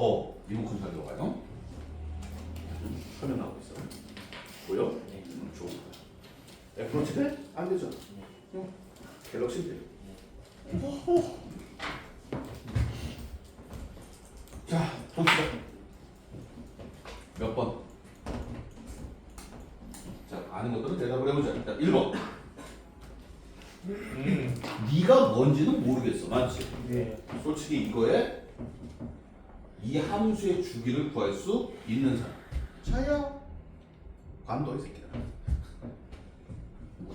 이만큼 잘 들어가요. 화면 나오고 있어. 보여? 좋은 거야. 애플워치 돼? 안 되죠? 갤럭시 돼. 자, 봅시다. 몇 번? 자, 아는 것들은 대답을 해보자. 자, 1번. 네가 뭔지는 모르겠어. 맞지? 네. 솔직히 이거에 이 함수의 주기를 구할 수 있는 사람. 자야. 관둬 이 새끼야.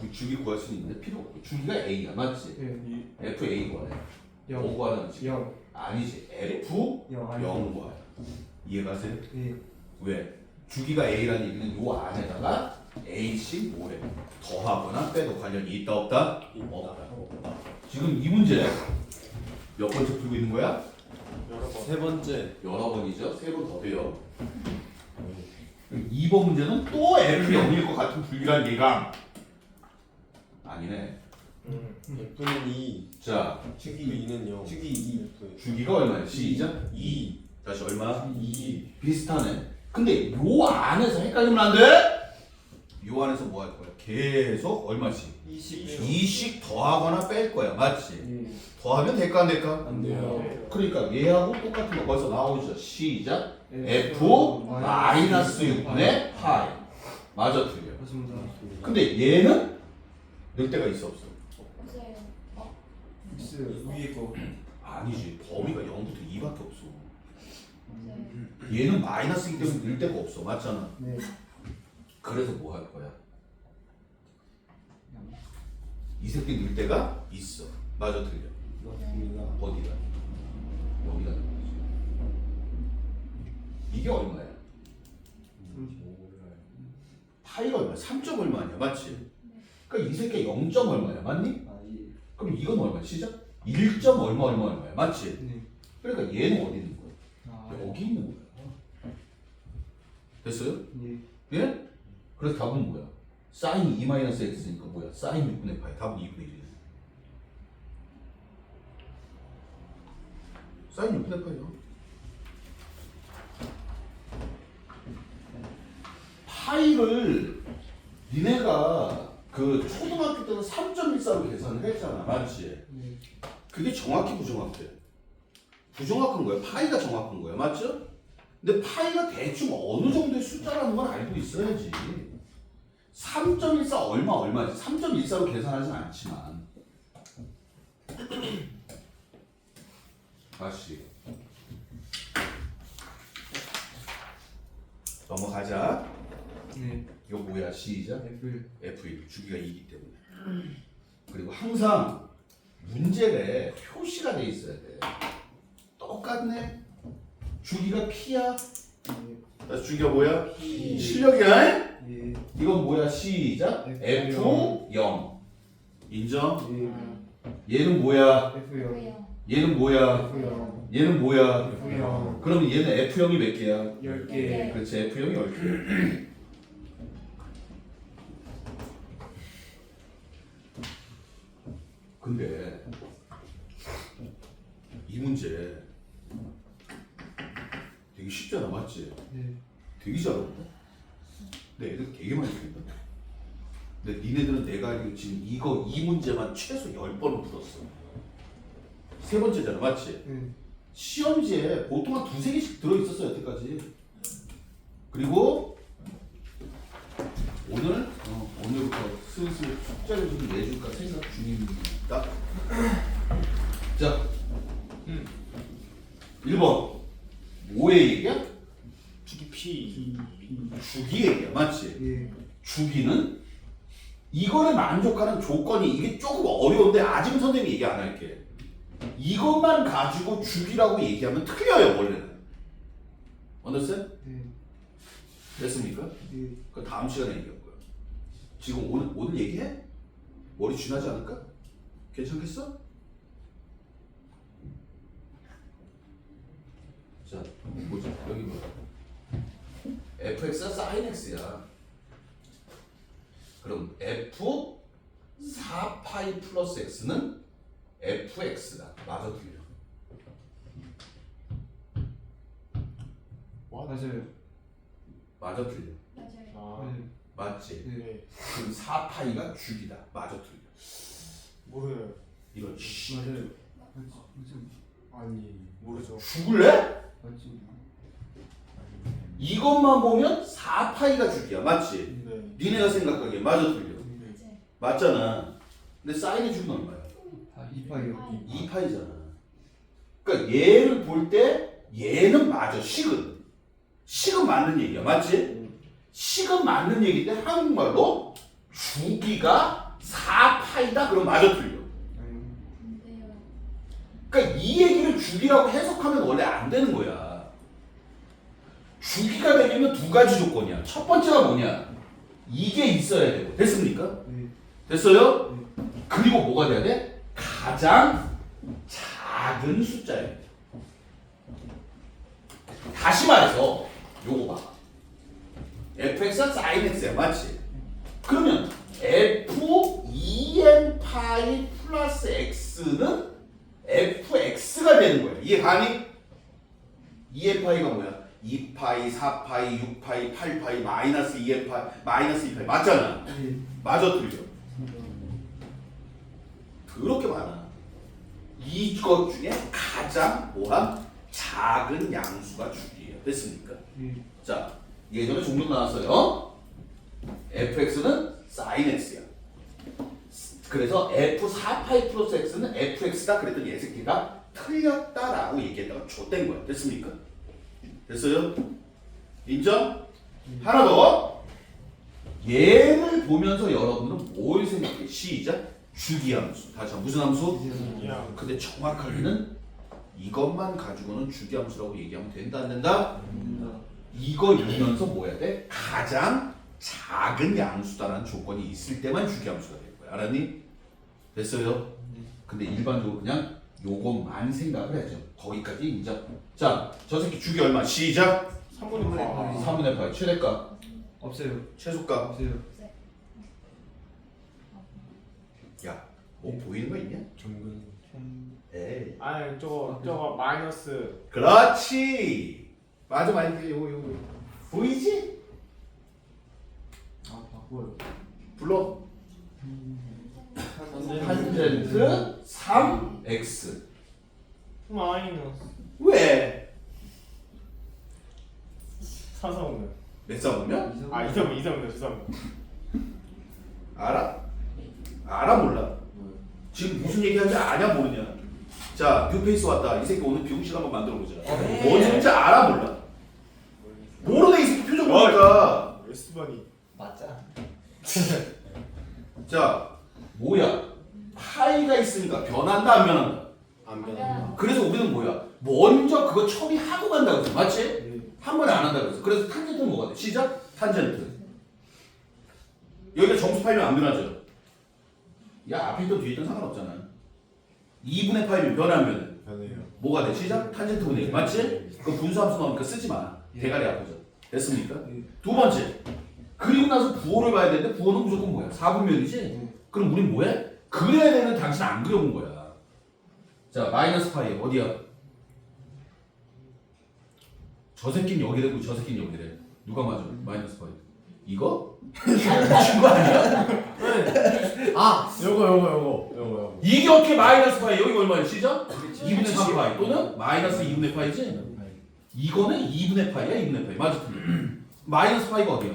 그 주기 구할 수 있는데 필요 없고. 주기가 A야. 맞지? 네. F A 구하래. 5 구하는 지 0. 아니지. F 0 구하래. 이해가세요? 네. 왜? 주기가 A라는 얘기는 요 안에다가 A씩 뭐해? 더하거나 빼도 관련이 있다 없다? 없다. 지금 이 문제 몇 번째 풀고 있는 거야? 세 번째. 여러 번이죠. 세 번 더 돼요. 2번 문제는 또 F0일 것 같은 불길한 예감. 아니네. F는 2. 자, 주기 2는 0. 주기 2. 주기가 얼마야? 시작. 2. 다시 얼마? 2. 비슷하네. 근데 요 안에서 헷갈리면 안 돼? 요 안에서 뭐 할 거야? 계속 얼마씩? 2씩 더하거나 뺄 거야. 맞지? 네. 더하면 될까 안 될까? 안 돼요. 그러니까 얘하고 똑같은 거 벌써 나오죠. 시작. F 마이너스 6분의 파이. 맞아 틀려. 맞습니다. 근데 얘는 늘 때가 있어 없어? 없어요. X 위에 거. 아니지. 범위가 0부터 2밖에 없어. 없어요. 얘는 마이너스이기 때문에 늘 데가 없어. 맞잖아. 네. 그래서 뭐 할 거야? 이 새끼 늘 데가 있어. 맞아 틀려. 맞습니다. 어디다? 여기다 넣는 거지. 이게 얼마야? 몰라요. 파이가 얼마야? 3점 얼마냐? 맞지? 그러니까 이 새끼 0점 얼마야? 맞니? 아, 예. 그럼 이건 얼마야? 시작? 1점 얼마야? 맞지? 네. 그러니까 얘는 어디 있는 거야? 아, 여기 있는 거야. 됐어요? 예. 예? 그래서 답은 뭐야? 사인 2-x니까 뭐야? 사인 6분의 파이. 답은 2분의 1이야. 사인 6분의 파이요. 파이를 니네가 그 초등학교 때는 3.14로 계산을 했잖아. 맞지? 네. 그게 정확히 부정확해. 부정확한 거야. 파이가 정확한 거야. 맞죠? 근데 파이가 대충 어느 정도의 숫자라는 건 알고 있어야지. 3.14 얼마지? 3.14로 계산하진 않지만. 다시 넘어가자. 네. 이거 뭐야? 시작. F. F1 주기가 2이기 때문에. 그리고 항상 문제에 표시가 돼 있어야 돼. 똑같네. 주기가 P야. 예. 다시 주기가 뭐야? P. 실력이야? 예. 이건 뭐야? 시작. F0. 인정? 예. 얘는 뭐야? F요. 왜요? 얘는 뭐야? F요. 얘는 뭐야? F요. 그럼 얘는 F0이 몇 개야? 10개. 그렇지. F0이 10개. 근데 이 문제 되게 쉽잖아. 맞지? 네. 되게 잘하는데? 근데 애들 되게 많이 풀린다. 근데 니네들은 내가 알기로 지금 이 문제만 최소 10번은 풀었어. 세 번째잖아. 맞지? 네. 시험지에 보통 한 두세 개씩 들어있었어. 여태까지. 그리고 오늘부터 슬슬 숙제를 좀 내줄까 생각 중입니다. 자, 1번 뭐의 얘기야? 주기 P. 주기 얘기야. 맞지? 예. 주기는 이거를 만족하는 조건이 이게 조금 어려운데 아직은 선생님이 얘기 안 할게. 이것만 가지고 주기라고 얘기하면 틀려요. 원래는. 언더스탠? 네. 됐습니까? 예. 그 다음 시간에 얘기할 거야. 지금 오늘 얘기해? 머리 쥐나지 않을까? 괜찮겠어? 자, 보자. 여기 뭐야? fx가 sin x야. 그럼 f 4파이 플러스 x는 fx다. 맞아 틀려? 맞아요. 맞아 틀려? 맞아요. 아, 맞아요. 맞지? 네. 그럼 4파이가 죽이다. 맞아 틀려? 모르요. 이런 씨. 맞아요. 맞지. 아니, 모르죠. 죽을래? 맞지. 이것만 보면 4파이가 죽이야. 맞지? 네. 니네가 생각하기에 맞아 틀려? 맞아요. 맞잖아. 근데 사인의 죽은 얼마야? 아, 2파이요. 2파이잖아. 그러니까 얘를 볼 때 얘는 맞아. 식은. 식은 맞는 얘기야. 맞지? 식은 맞는 얘기인데 한국말로 주기가 4파이다? 그럼 맞아 틀려. 아니요. 돼요. 그러니까 이 얘기를 주기라고 해석하면 원래 안 되는 거야. 주기가 되려면 두 가지 조건이야. 첫 번째가 뭐냐? 이게 있어야 되고. 됐습니까? 네. 됐어요? 그리고 뭐가 돼야 돼? 가장 작은 숫자야 돼. 다시 말해서 요거 봐. fx가 sin x야. 맞지? 그러면 f 2n 파이 플러스 x는 fx가 되는 거야. 이해 가니? 2n 파이가 뭐야? 2파이, 4파이, 6파이, 8파이, 마이너스 2n 파이, 마이너스 2파이 맞잖아. 네. 맞아 틀려. 그렇게 많아. 이것 중에 가장 뭐한 작은 양수가 주기예요. 됐습니까? 네. 자, 예전에 종종 나왔어요. fx는 sin x야. 그래서 f4파이 플러스 x는 fx다 그랬더니 얘 새끼가 틀렸다라고 얘기했다가 좆된 거야. 됐습니까? 됐어요? 인정? 하나 더. 얘를 보면서 여러분은 뭘 생각해? 시작. 주기함수. 다시 한번 무슨 함수? 그냥 근데 정확하게는 이것만 가지고는 주기함수라고 얘기하면 된다 안 된다? 이거 읽으면서 뭐 해야 돼? 가장 작은 양수다라는 조건이 있을 때만 주기함수가 될 거야. 알았니? 됐어요? 근데 일반적으로 그냥 요것만 생각을 해야죠. 거기까지 인정. 자, 저 새끼 주기 얼마? 시작. 3분의 8. 3분의 8 최대값, 없어요. 최소값. 없어요. 야, 뭐 보이는 거 있냐? 정근. 에이. 아니, 저거 마이너스. 그렇지. 맞아, 맞아. 요거. 보이지? 아, 바꿔요. 불러. 탄젠트 3x. 마이너스. 왜? 4사오면. 몇 사보면? 아, 2사오면 죄송합니다. 알아? 알아 몰라? 지금 무슨 얘기하는지 아냐 모르냐? 자, 뉴페이스 왔다. 이 새끼 오늘 비공식 한번 만들어보자. 뭔지 진짜 알아 몰라? 모르네 이 새끼 표정 보니까. S번이. 맞자. 자, 뭐야? 파이가 있으니까 변한다 안 변한다? 안 변한다. 그래서 우리는 뭐야? 먼저 그거 처리하고 간다 그랬어. 맞지? 한 번에 안 한다 그랬어. 그래서 탄젠트는 뭐가 돼? 시작? 탄젠트. 여기가 점수 파이면 안 변하죠? 야, 앞에 있던 뒤에 있던 상관없잖아. 2분의 파이면 변해 안 변해? 변해요. 뭐가 돼? 시작? 탄젠트 분의 1. 맞지? 그 분수함수 나오니까 쓰지 마. 대가리 아프죠. 됐습니까? 두 번째. 그리고 나서 부호를 봐야 되는데 부호는 무조건 뭐야? 4분면이지? 그럼 우린 뭐해? 그려야 되는 당신 안 그려본 거야. 자, 마이너스 파이 어디야? 저 새끼는 여기 되고 저 새끼는 여기 돼. 누가 맞아? 마이너스 파이. 이거? 미친 거 아니야? 아, 요거. 이게 어떻게 마이너스 파이? 여기가 얼마야? 시작? 2분의 4 파이 또는 마이너스 2분의 파이지? 이거는 2분의 파이야 2분의 파이. 맞아? 마이너스 파이가 어디야?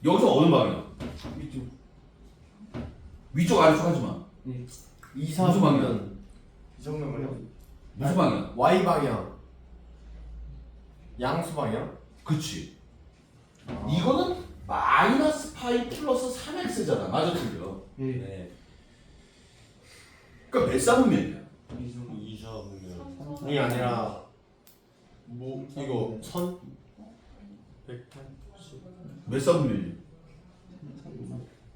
여기서 어느 방이야? 위쪽. 위쪽 아래쪽 하지 마. 네. 무슨 방이야? 이 정도면요? 무슨 방이야? Y 방향, 양수 방향. 그치. 이거는 마이너스 파이 플러스 3x잖아. 맞아 틀려. 네. 그러니까 몇 사분면이야? 이중. 2사오면. 이 아니라 뭐 이거 1000? 180. 몇 사분면이야?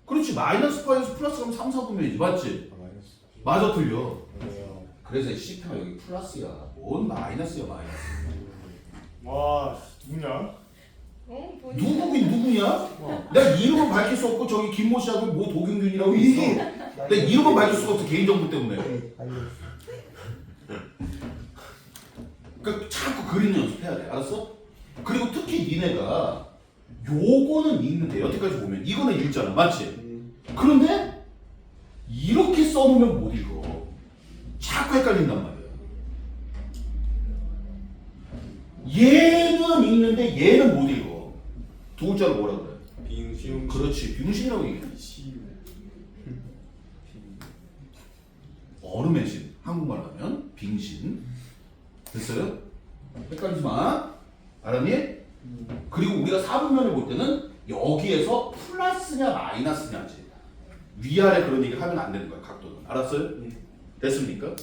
그렇지. 마이너스 파이에서 플러스 그러면 3, 4분면이지. 맞지? 아, 마이너스. 맞아 틀려. 그래요. 그래서 시타가 여기 플러스야. 뭔 마이너스야 마이너스. 와, 누구냐? 누구긴 누구냐? 내가 이름은 밝힐 수 없고 저기 김모 씨하고 모 도경균이라고 있어. 내가 이름은 밝힐 수가 없어 개인정보 때문에. 그러니까 자꾸 그리는 연습해야 돼. 알았어? 그리고 특히 니네가 요거는 읽는데 여태까지 보면 이거는 읽잖아. 맞지? 그런데 이렇게 써놓으면 못 읽어. 자꾸 헷갈린단 말이야. 얘는 읽는데 얘는 못 읽어. 두 글자로 뭐라 그래? 빙신. 그렇지. 빙신이라고 얘기해. 시우. 얼음의 신. 한국말로 하면 빙신. 됐어요? 헷갈리지 마. 알았니? 그리고 우리가 사분면을 볼 때는 여기에서 플러스냐 마이너스냐지. 위아래 그런 얘기를 하면 안 되는 거야. 각도는. 알았어요? 됐습니까?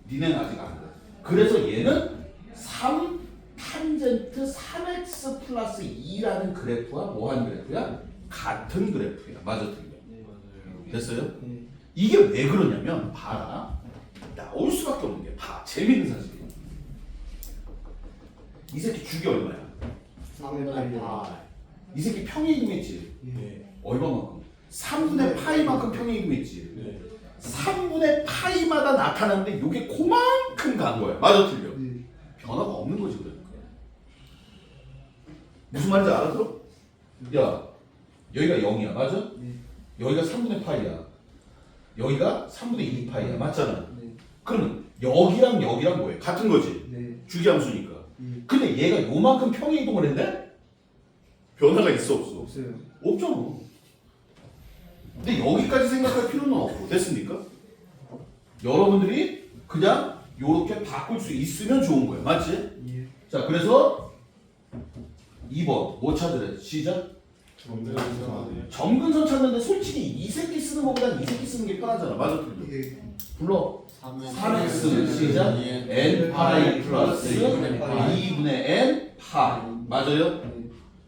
니네는 아직 안 돼. 그래서 얘는 3 탄젠트 3x 플러스 2라는 그래프와 뭐한 그래프야? 같은 그래프야. 맞아 틀려. 네 맞아요. 됐어요? 네. 이게 왜 그러냐면 봐라. 나올 수밖에 없는 게 봐. 재밌는 사실이야. 이 새끼 주기 얼마야? 3분의 파. 이 새끼 평이익이겠지. 네. 얼마만큼? 3분의 파이만큼 평이익이겠지. 네. 3분의 파이마다 나타나는데 이게 그만큼 간 거야. 맞아 틀려. 네. 변화가 없는 거지 그러니까. 무슨 말인지 알아들어? 야 여기가 0이야. 맞아? 네. 여기가 3분의 파이야. 여기가 3분의 2파이야. 맞잖아. 네. 그러면 여기랑 여기랑 뭐예요? 같은 거지. 네. 주기함수니까. 네. 근데 얘가 요만큼 평행이동을 했네? 변화가 있어 없어? 없어요. 없잖아. 근데 여기까지 생각할 필요는 없고. 됐습니까? 여러분들이 그냥 요렇게 바꿀 수 있으면 좋은 거예요. 맞지? 예. 자 그래서 2번 뭐 찾으래? 시작. 점근선 찾는데 솔직히 이 새끼 쓰는 것보단 이 새끼 쓰는 게 편하잖아. 맞아 틀려. 예. 불러. 3x 시작. n 파이 플러스 2분의 n 파이. 맞아요?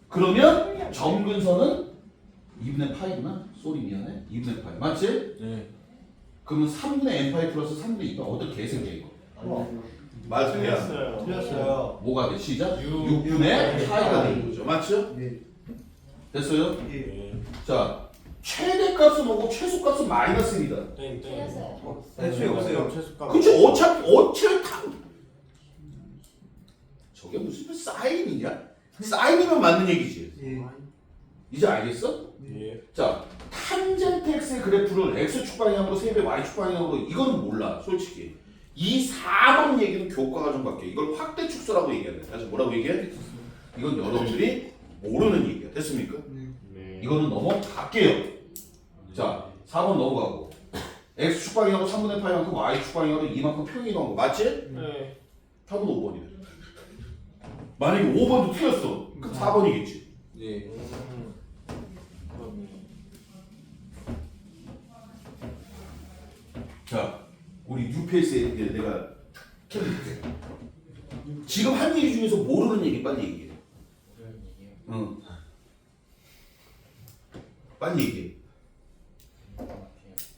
그러면 점근선은 2분의 파이구나. 쏘리 미안해. 2분의 파이. 맞지? 네. 그러면 3분의 n 파이 플러스 3분의 2가 어떤 개새끼야 이거? 맞아요. 틀렸어요. 틀렸어요. 뭐가 돼? 시작. 육. 6분의 파이가 되는 거죠. 맞죠? 네. 됐어요? 예. 네. 자 최대값은 오고 최소값은 마이너스 1이다. 땡. 틀렸어요. 애초에 없어요. 최소값. 그치 어차피 다 저게 무슨 사인이냐? 사인이면 맞는 얘기지. 예. 이제 알겠어? 예. 자 탄젠트 x의 그래프를 x축 방향으로 3배 y축 방향으로 이거는 몰라 솔직히. 이 4번 얘기는 교과 과정밖에. 이걸 확대 축소라고 얘기해야 돼. 다시 뭐라고 얘기해? 이건 여러분들이 모르는 얘기야. 됐습니까? 네. 이거는 넘어갈게요. 자 4번 넘어가고 x축 방향으로 3분의 파이만큼 y축 방향으로 이만큼 평행이 나온 거 맞지? 네. 답은 5번이래. 만약에 5번도 틀렸어. 그럼 4번이겠지. 네. 자, 우리 뉴페이스에 내가 켜줄게. 지금 한 얘기 중에서 모르는 얘기 빨리 얘기해. 응. 빨리 얘기해.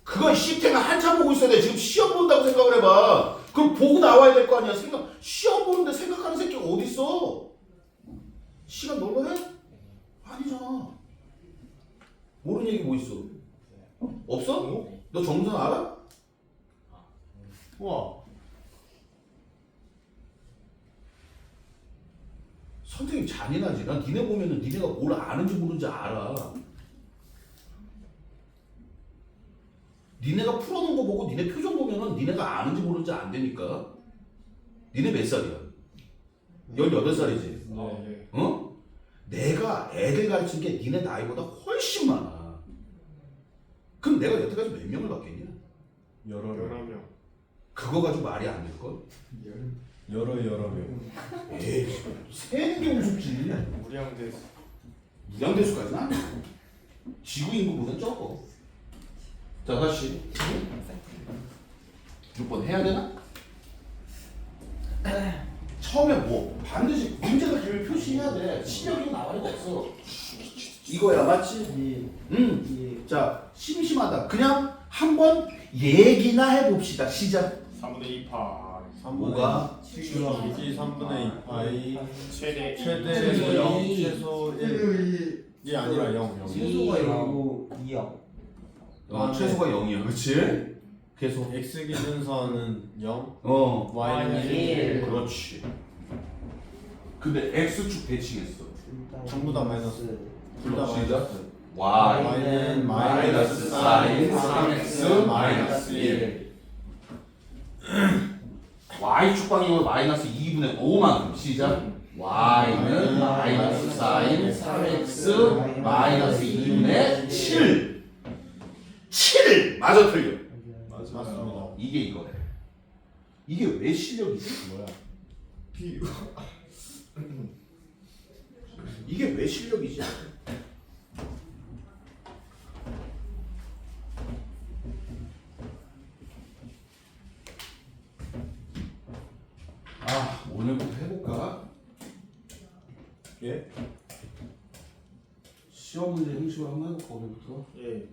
그건 시태가 한참 보고 있어야 돼. 지금 시험 본다고 생각을 해봐. 그럼 보고 나와야 될 거 아니야. 시험 보는데 생각하는 새끼가 어딨어? 시간 널널해? 아니잖아. 모르는 얘기 뭐 있어? 없어? 너 정선 알아? 우와. 선생님 잔인하지. 난 니네 보면은 니네가 뭘 아는지 모르는지 알아. 니네가 풀어놓은 거 보고 니네 표정 보면은 니네가 아는지 모르는지 안 되니까. 니네 몇 살이야? 18살이지? 네. 어? 내가 애들 가르친 게 니네 나이보다 훨씬 많아. 그럼 내가 여태까지 몇 명을 받겠냐? 여러 명. 그거 가지고 말이 안 될걸? 여러 명. 에이, 세는 게 우습지. 무량대수. 무량대수까지는 아니야. 지구 인구보다 적어. 자, 다시. 6번 해야 되나? 처음에 뭐 반드시 문제가 길면 표시해야 돼. 시력이 나와야 없어. 이거야, 맞지? 예. 자, 심심하다. 그냥 한번 얘기나 해봅시다. 시작. 3분의 2파. 뭐가? 주기 3분의 2파이. 최대 최소 0, 이. 최소 1. 이 아니라 0. 최소가 0이고 2요. 최소가 0이야. 그치? 계속. x 기준선은 0, 어. y는 1. 그렇지. 근데 x축 대칭했어. 전부 다 마이너스. 둘 다 시작. 마이너스. y는 마이너스 사인 3x 마이너스 1. y축 방향으로 마이너스 2분의 5만큼 시작. y는 마이너스 사인 3x 마이너스 2분의 7. 7! 맞아 틀려. 맞습니다. 이게 이거래. 이게 왜 실력이지? 뭐야? 이게 왜 실력이지? 아, 오늘부터 해볼까? 예? 시험 문제 형식으로 한번 해볼까 오늘부터? 예.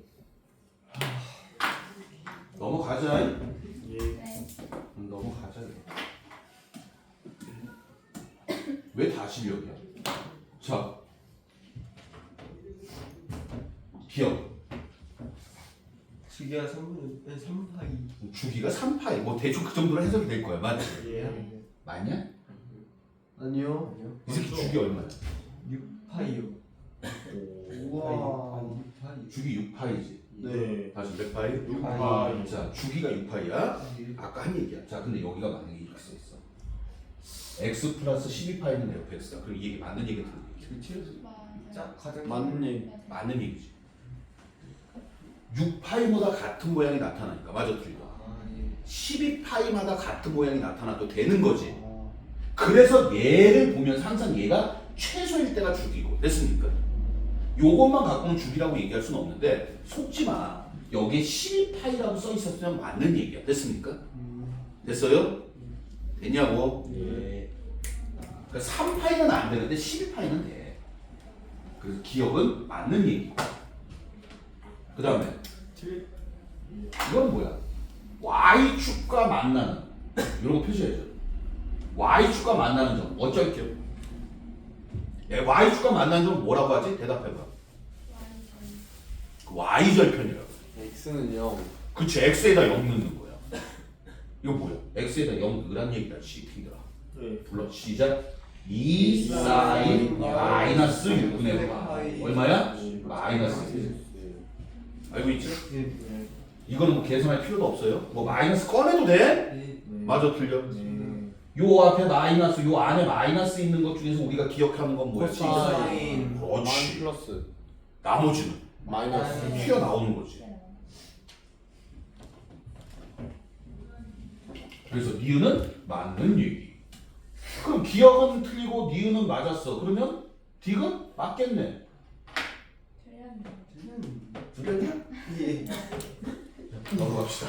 넘어가자. 예. 넘어가자. 왜 다 실력이야? 자, 기억. 주기가 3파이. 주기가 3파이. 뭐 대충 그 정도로 해석이 될 거야. 맞지? 예. 맞냐? 아니요. 이 새끼 주기 얼마야? 6파이요. 우와. 6파이. 주기 6파이지. 네. 다시 몇 파이? 6파이. 자, 주기가 6파이야. 아까 한 얘기야. 자, 근데 여기가 만약에 이렇게 써 있어. x 플러스 12파이는 fx다. 그럼 이 얘기 맞는 얘기 들은 얘기. 자, 가장 맞는 얘기. 맞는 얘기지. 6파이보다 같은 모양이 나타나니까 맞아 틀려. 아, 예. 12파이마다 같은 모양이 나타나도 되는 거지. 그래서 얘를 보면 항상 얘가 최소일 때가 주기고 됐습니까? 요것만 갖고는 주기라고 얘기할 수는 없는데 속지 마. 여기에 12파이라고 써 있었으면 맞는 얘기야. 됐습니까? 됐어요? 됐냐고? 예. 그러니까 3파이는 안 되는데 12파이는 돼. 그래서 기억은 맞는 얘기고. 그 다음에 이건 뭐야? y축과 만나는 이런 거 표시해야죠. y축과 만나는 점 어쩔게요? y축과 만나는 점 뭐라고 하지? 대답해봐. y절편이라고. x는 0. 그치, x에다 0 넣는 거야. 이거 뭐야? x에다 0 넣으란 얘기다. 시팅들아. 예. 불러 시작. 2 사인 마이너스 6분의 5. 얼마야? 마이너스 1. 알고 있죠? 예. 이거는 뭐 계산할 필요도 없어요. 뭐 마이너스 꺼내도 돼? 예. 맞아 틀려? 네. 요 앞에 마이너스, 요 안에 마이너스 있는 것 중에서 우리가 기억하는 건 뭐야? 코사인. 그렇지. 플러스 나머지는 마이너스 튀어나오는 거지. 그래서 니은은 맞는 얘기. 그럼 기억은 틀리고 니은은 맞았어. 그러면 딕은 맞겠네. 틀렸냐? 예. 넘어갑시다.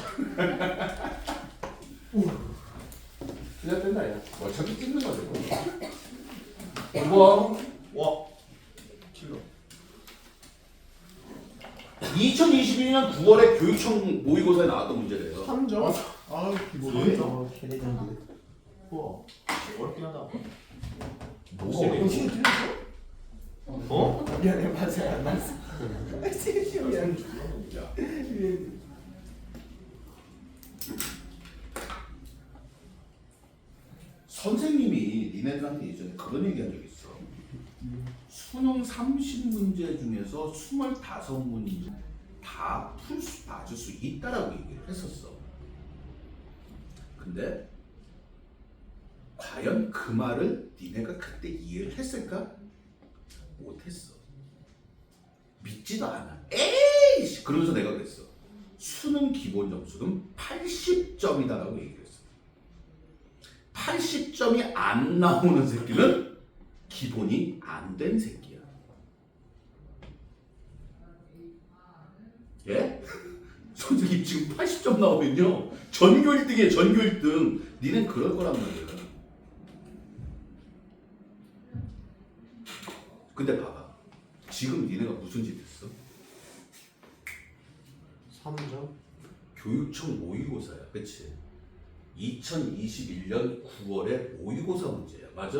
틀렸단다 야. 어차피 찍는 거지. 5번. 와. 킬러. 2021년 9월에 교육청 모의고사에 나왔던 문제래요. 3점? 아, 기본. 어, 개레전드. 우와. 어렵긴 하다. 뭐가 혹시 어려워? 틀렸어? 어? 미안해, 맞아, 안 났어. 미안. 야, 선생님이 니네들한테 예전에 그런 얘기 한 적 있어. 수능 30문제 중에서 25문제 다 맞을 수 있다라고 얘기를 했었어. 근데 과연 그 말을 니네가 그때 이해를 했을까? 못했어. 믿지도 않아. 에이씨! 그러면서 내가 그랬어. 수능 기본 점수는 80점이다라고 얘기를 했어. 80점이 안 나오는 새끼는 기본이 안 된 새끼야. 예? 선생님 지금 80점 나오면요 전교 1등이에요. 전교 1등. 니넨 그럴 거란 말이야. 근데 봐봐. 지금 니네가 무슨 짓 했어? 3점 교육청 모의고사야. 그치? 2021년 9월에 모의고사 문제야. 맞아?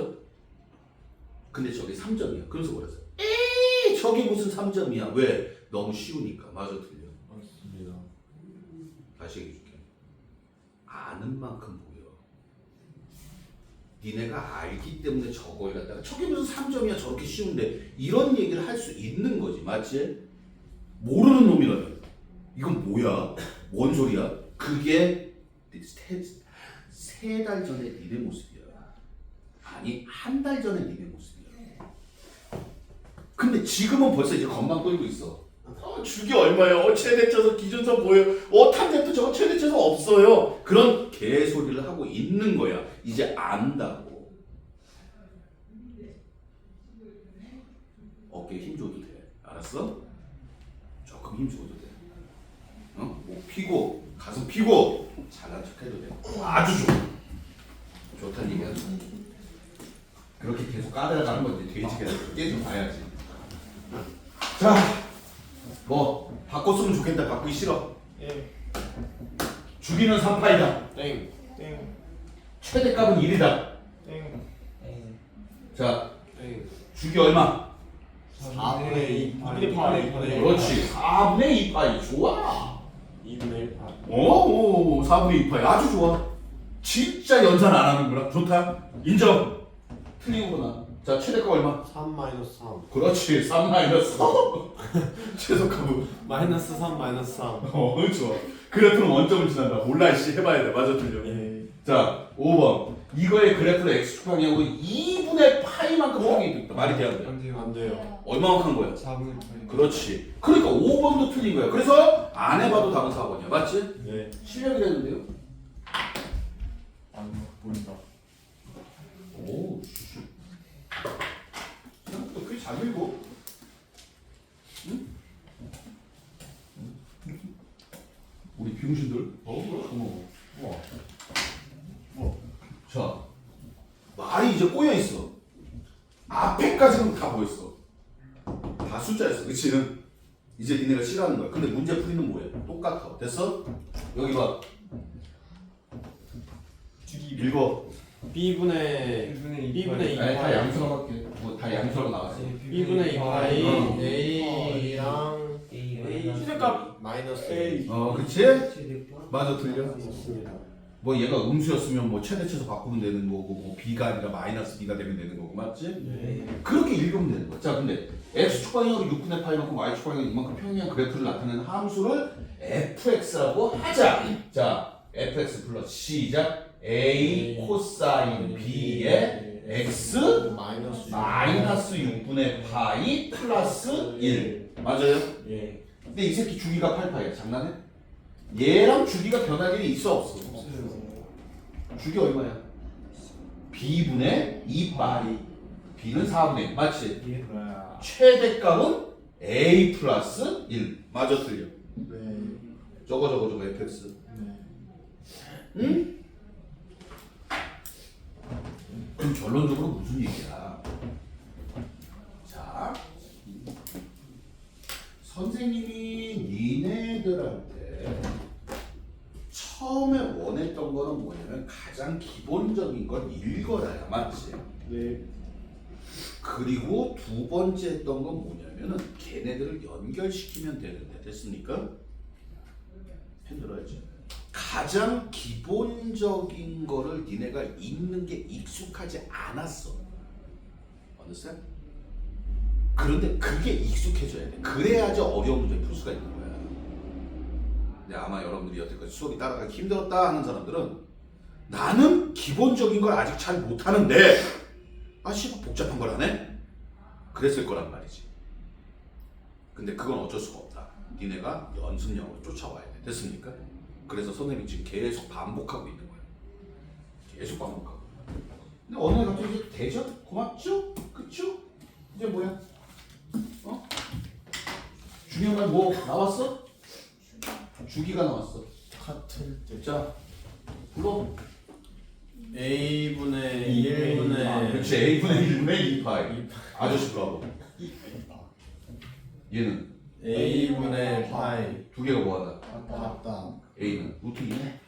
근데 저게 3점이야. 그래서 뭐랬어? 에이 저게 무슨 3점이야. 왜? 너무 쉬우니까. 맞아 틀려. 맞습니다. 다시 얘기해줄게. 아는 만큼 보여. 니네가 알기 때문에 저거에 갖다가 저게 무슨 3점이야 저렇게 쉬운데 이런 얘기를 할 수 있는 거지. 맞지? 모르는 놈이라면 이건 뭐야? 뭔 소리야? 그게 세 달 전에 니네 모습이야. 아니 한 달 전에 니네 모습이야. 근데 지금은 벌써 이제 건방 떨고 있어. 주기 얼마요? 최대쳐서 기준선 뭐예요? 탐색도 저거 최대쳐서 없어요. 그런 개소리를 하고 있는 거야. 이제 안다고. 어깨에 힘 줘도 돼. 알았어? 조금 힘 줘도 돼. 목 피고 가슴 피고 잘난 척해도 돼. 아주 좋아. 좋다는 얘기야. 그렇게 계속 까다가는 건데 돼지가 깨좀 봐야지. 자, 뭐 바꿨으면 좋겠다. 바꾸기 싫어. 예. 주기는 3파이다. 땡. 땡. 최대값은 1이다. 땡. 자, 땡. 주기 얼마? 4분의 2 2분의 8. 그렇지. 4분의 2파이. 좋아. 2분의 1 8. 오, 4분의 2파이. 아주 좋아. 진짜 연산 안 하는구나. 좋다. 인정. 틀리구나. 자, 최대값 얼마? 3 마이너스 3. 그렇지. 3 마이너스. 최소값은. 마이너스 3 마이너스 3. 좋아. 그래프는 원점을 지난다. 몰라, 씨. 해봐야 돼. 맞아, 틀려. 예. 자, 5번. 이거의 그래프를 x축 방향으로 2분의 파이만큼 확인이 있다. 말이 돼야 돼. 안 돼요. 얼마만큼 한 거야? 4분의 8. 그렇지. 그러니까 5번도 틀린 거야. 그래서 안 해봐도 답은 4번이야. 맞지? 네. 실력이랬는데요? 안 보인다. 오, 생각보다 꽤 잘 읽고. 응? 우리 비용신들? 고마워. 자, 말이 이제 꼬여 있어. 앞에까지는 다 보였어. 다 숫자였어. 그치는? 이제 니네가 싫어하는 거야. 근데 문제 풀이는 뭐야? 똑같아. 됐어? 여기 봐. 주기 읽어. B분의 2 아니, 다 양수로 할게. 뭐 다 양수로 나갔어. B분의 2 파이 어. A랑 최대값 마이너스 A. 그치? 맞아, 틀려. 맞습니다. 뭐 얘가 음수였으면 뭐 최대치에서 바꾸면 되는 거고 뭐 b가 아니라 마이너스 b가 되면 되는 거고 맞지? 네. 그렇게 읽으면 되는 거야. 자 근데 x축 방향으로 6분의 파이만큼 y축 방향으로 이만큼 평행한 그래프를 나타내는 함수를 fx라고 하자. 자 fx 플러스 시작 a 코사인 b의 x 마이너스 6분의 파이 플러스 1 맞아요? 예. 근데 이 새끼 주기가 8파이야. 장난해? 얘랑 주기가 변할 일이 있어 없어? 주기 얼마야? b분의 2파이. b는 4분의 1 맞지? 예. 최대값은 a 플러스 1 맞아 틀려? 네. 저거 fx. 네. 응? 그럼 결론적으로 무슨 얘기야? 자 선생님이 니네들한테 처음에 원했던 거는 뭐냐면 가장 기본적인 걸 읽어라야 맞지? 네. 그리고 두 번째 했던 건 뭐냐면은 걔네들을 연결시키면 되는데 됐습니까? 힘들어야지. 가장 기본적인 거를 니네가 읽는 게 익숙하지 않았어. understand? 그런데 그게 익숙해져야 돼. 그래야지 어려운 문제 풀 수가 있는 거야. 근데 아마 여러분들이 여태까지 수업이 따라가기 힘들었다 하는 사람들은 나는 기본적인 걸 아직 잘 못하는데 씨발 복잡한 걸 하네? 그랬을 거란 말이지. 근데 그건 어쩔 수가 없다. 니네가 연습량으로 쫓아와야 돼. 됐습니까? 그래서 선생님이 지금 계속 반복하고 있는 거야. 계속 반복하고. 근데 어느 날 갑자기 이제 되죠? 고맙죠? 그쵸? 이제 뭐야? 중요한 말 뭐 나왔어? 주기가 나왔어. 같을 때. 자, 불러. A분의 1분의 그렇지. A분의 1분의 2파이. 아저씨 브라보. 얘는 A분의 파이. 두 개가 뭐하다? 맞다. A는 루트 2네.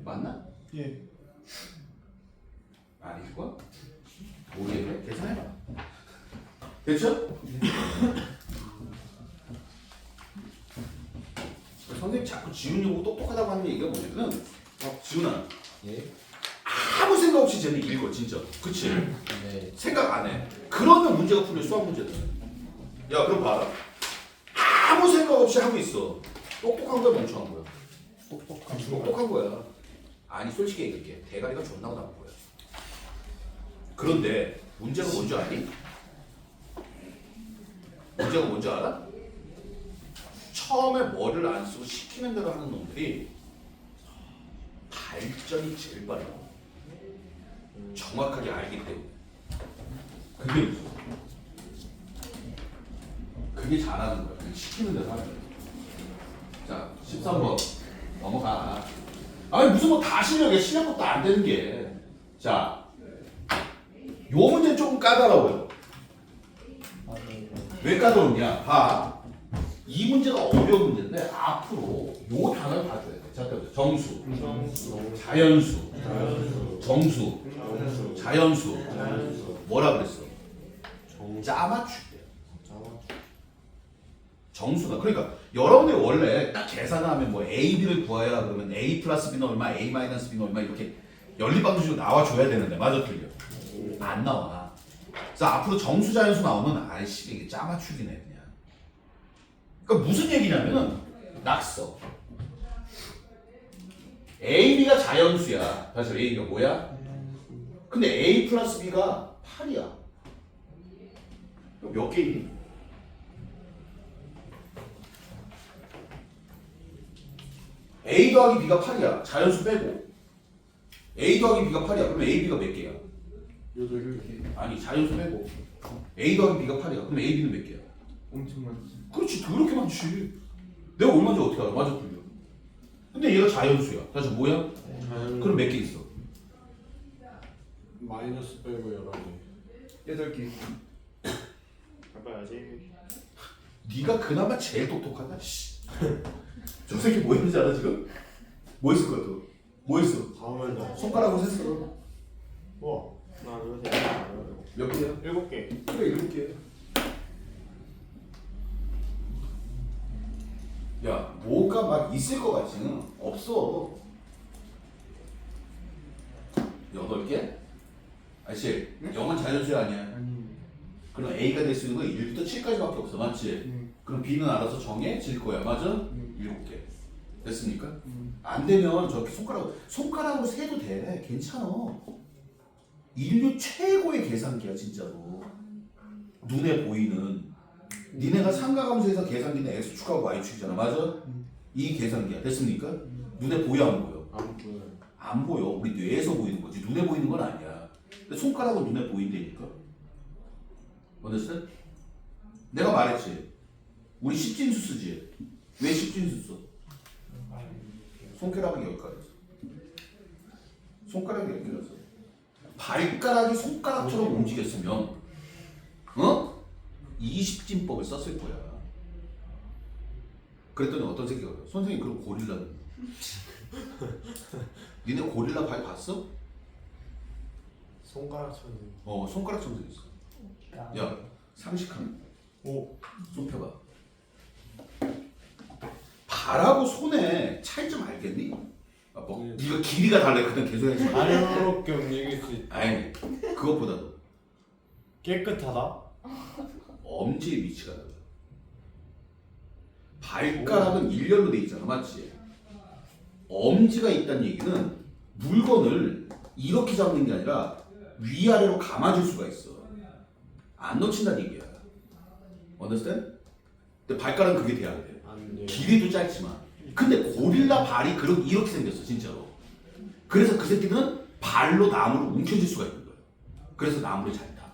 맞나? 예. 아닐 거야? 모르겠네. 계산해봐. 됐죠? 선생님 자꾸 지훈이 보고 똑똑하다고 하는 얘기가 뭐냐면 지훈아 예? 아무 생각 없이 쟤는 읽어 진짜. 그치? 네. 생각 안 해. 그러면 문제가 풀려. 수학 문제다. 야 그럼 봐라. 아무 생각 없이 하고 있어. 똑똑한 거야 멍청한 거야? 똑똑한 거야. 아니 솔직히 얘기할게. 대가리가 존나 나쁜 거야. 그런데 문제가 뭔지 아니? 문제가 뭔지 알아? 처음에 머리를 안 쓰고 시키는 대로 하는 놈들이 발전이 제일 빠르고 정확하게 알기 때문에. 그게 무슨? 그게 잘하는 거야. 그냥 시키는 대로 하는 거야. 자, 13번 넘어가. 아니 무슨 뭐 다 실력이야. 실력도 안 되는 게. 자, 요 문제는 조금 까다로워요. 왜 까다롭냐? 봐. 이 문제가 어려운 문제인데 앞으로 요 단어를 봐줘야 돼. 자, 정수, 자연수, 정수, 자연수. 뭐라 그랬어? 짜맞추기. 정수가. 그러니까 여러분들이 원래 딱 계산하면 뭐 A, B를 구하야 그러면 A 플러스 B는 얼마, A 마이너스 B는 얼마 이렇게 연립방정식으로 나와줘야 되는데 맞아 틀려? 안 나와. 그래서 앞으로 정수 자연수 나오면 아이씨 이게 짜맞추기네 그냥. 그러니까 무슨 얘기냐면은 낙서. A, B가 자연수야. 그래서 A, B가 뭐야? 근데 A 플러스 B가 8이야. 몇 개이니? A 더하기 B가 8이야. 자연수 빼고. A 더하기 B가 8이야. 그러면 A, B가 몇 개야? 8개. 아니 자연수 빼고. A 더하기 B가 8이야. 그러면 A, B는 몇 개야? 엄청 많지. 그렇지. 더럽게 많지. 내가 얼마인지 어떻게 알아? 맞아 틀려. 근데 얘가 자연수야. 그래서 뭐야? 그럼 몇 개 있어? 마이너스 빼고 11개. 8개. 해봐야지. 네가 그나마 제일 똑똑하다. 씨. 저 새끼 뭐 했는지 알아 지금? 뭐 했을 거야 또? 뭐 했어? 4면 손가락으로 셌어. 우와. 하나, 둘, 셋, 넷, 몇 개야? 7개. 그래 7개. 야 뭐가 막 있을 것 같지는 없어. 8개? 아저씨 영은 자연수야 아니야? 아니. 그럼 A가 될 수 있는 건 1부터 7까지밖에 없어 맞지? 그럼 B는 알아서 정해질 거야 맞아? 7개 됐습니까? 안 되면 저렇게 손가락으로 세도 돼 괜찮아. 인류 최고의 계산기야 진짜로. 눈에 보이는 니네가 삼각함수에서 계산기는 x축하고 y축이잖아 맞아? 이 계산기야 됐습니까? 눈에 보여 안 보여? 안 보여. 안 보여. 우리 뇌에서 보이는 거지 눈에 보이는 건 아니야. 근데 손가락은 눈에 보인다니까. understand? 내가 말했지 우리 십진수 쓰지. 왜 십진수 써? 손가락이 여기까지. 손가락이 여기까지. 발가락이 손가락처럼 움직였으면 어? 20진법을 썼을 거야. 그랬더니 어떤 새끼가 그래. 선생님 그럼 고릴라는? 니네 고릴라 발 봤어? 손가락 천지. 손가락 정도 있어. 야 상식하면 오. 좀 펴봐. 발하고 손의 차이점 알겠니? 아, 뭐 네가 길이가 달랐거든 계속 해야지. 자유롭게 움직일 수 있. 아니 그것보다도 깨끗하다. 엄지의 위치가 달라. 발가락은 일렬로 돼 있잖아 맞지? 엄지가 있다는 얘기는 물건을 이렇게 잡는 게 아니라 위아래로 감아줄 수가 있어. 안 놓친다는 얘기야. understand? 근데 발가락은 그게 돼야 돼. 안 돼. 길이도 짧지만. 근데 고릴라 발이 이렇게 생겼어 진짜로. 그래서 그 새끼들은 발로 나무를 움켜쥘 수가 있는 거야. 그래서 나무를 잘 타.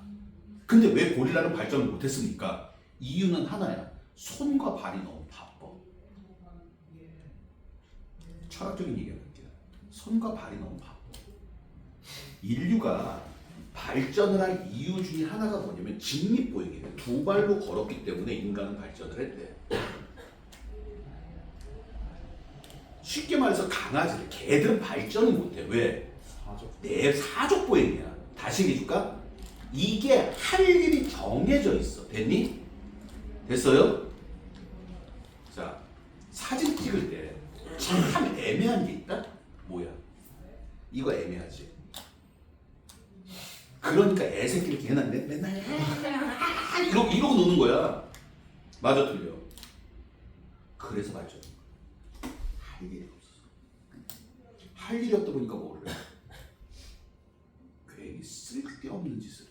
근데 왜 고릴라는 발전을 못했습니까? 이유는 하나야. 손과 발이 너무 바빠. 철학적인 얘기할게요. 손과 발이 너무 바빠. 인류가 발전을 할 이유 중에 하나가 뭐냐면 직립보행이에요. 두 발로 걸었기 때문에 인간은 발전을 했대. 쉽게 말해서 강아지들, 개들은 발전을 못해. 왜? 사족. 내 사족보행이야. 다시 얘기해줄까? 이게 할 일이 정해져 있어. 됐니? 됐어요? 자, 사진 찍을 때 참 애매한 게 있다? 뭐야? 이거 애매하지. 그러니까 애새끼를 걔는 맨날 이러고 노는 거야. 맞아 틀려. 그래서 발전. 할 일이 없어. 할 일이 없다 보니까 뭐를 해? 괜히 쓸데없는 짓을 해.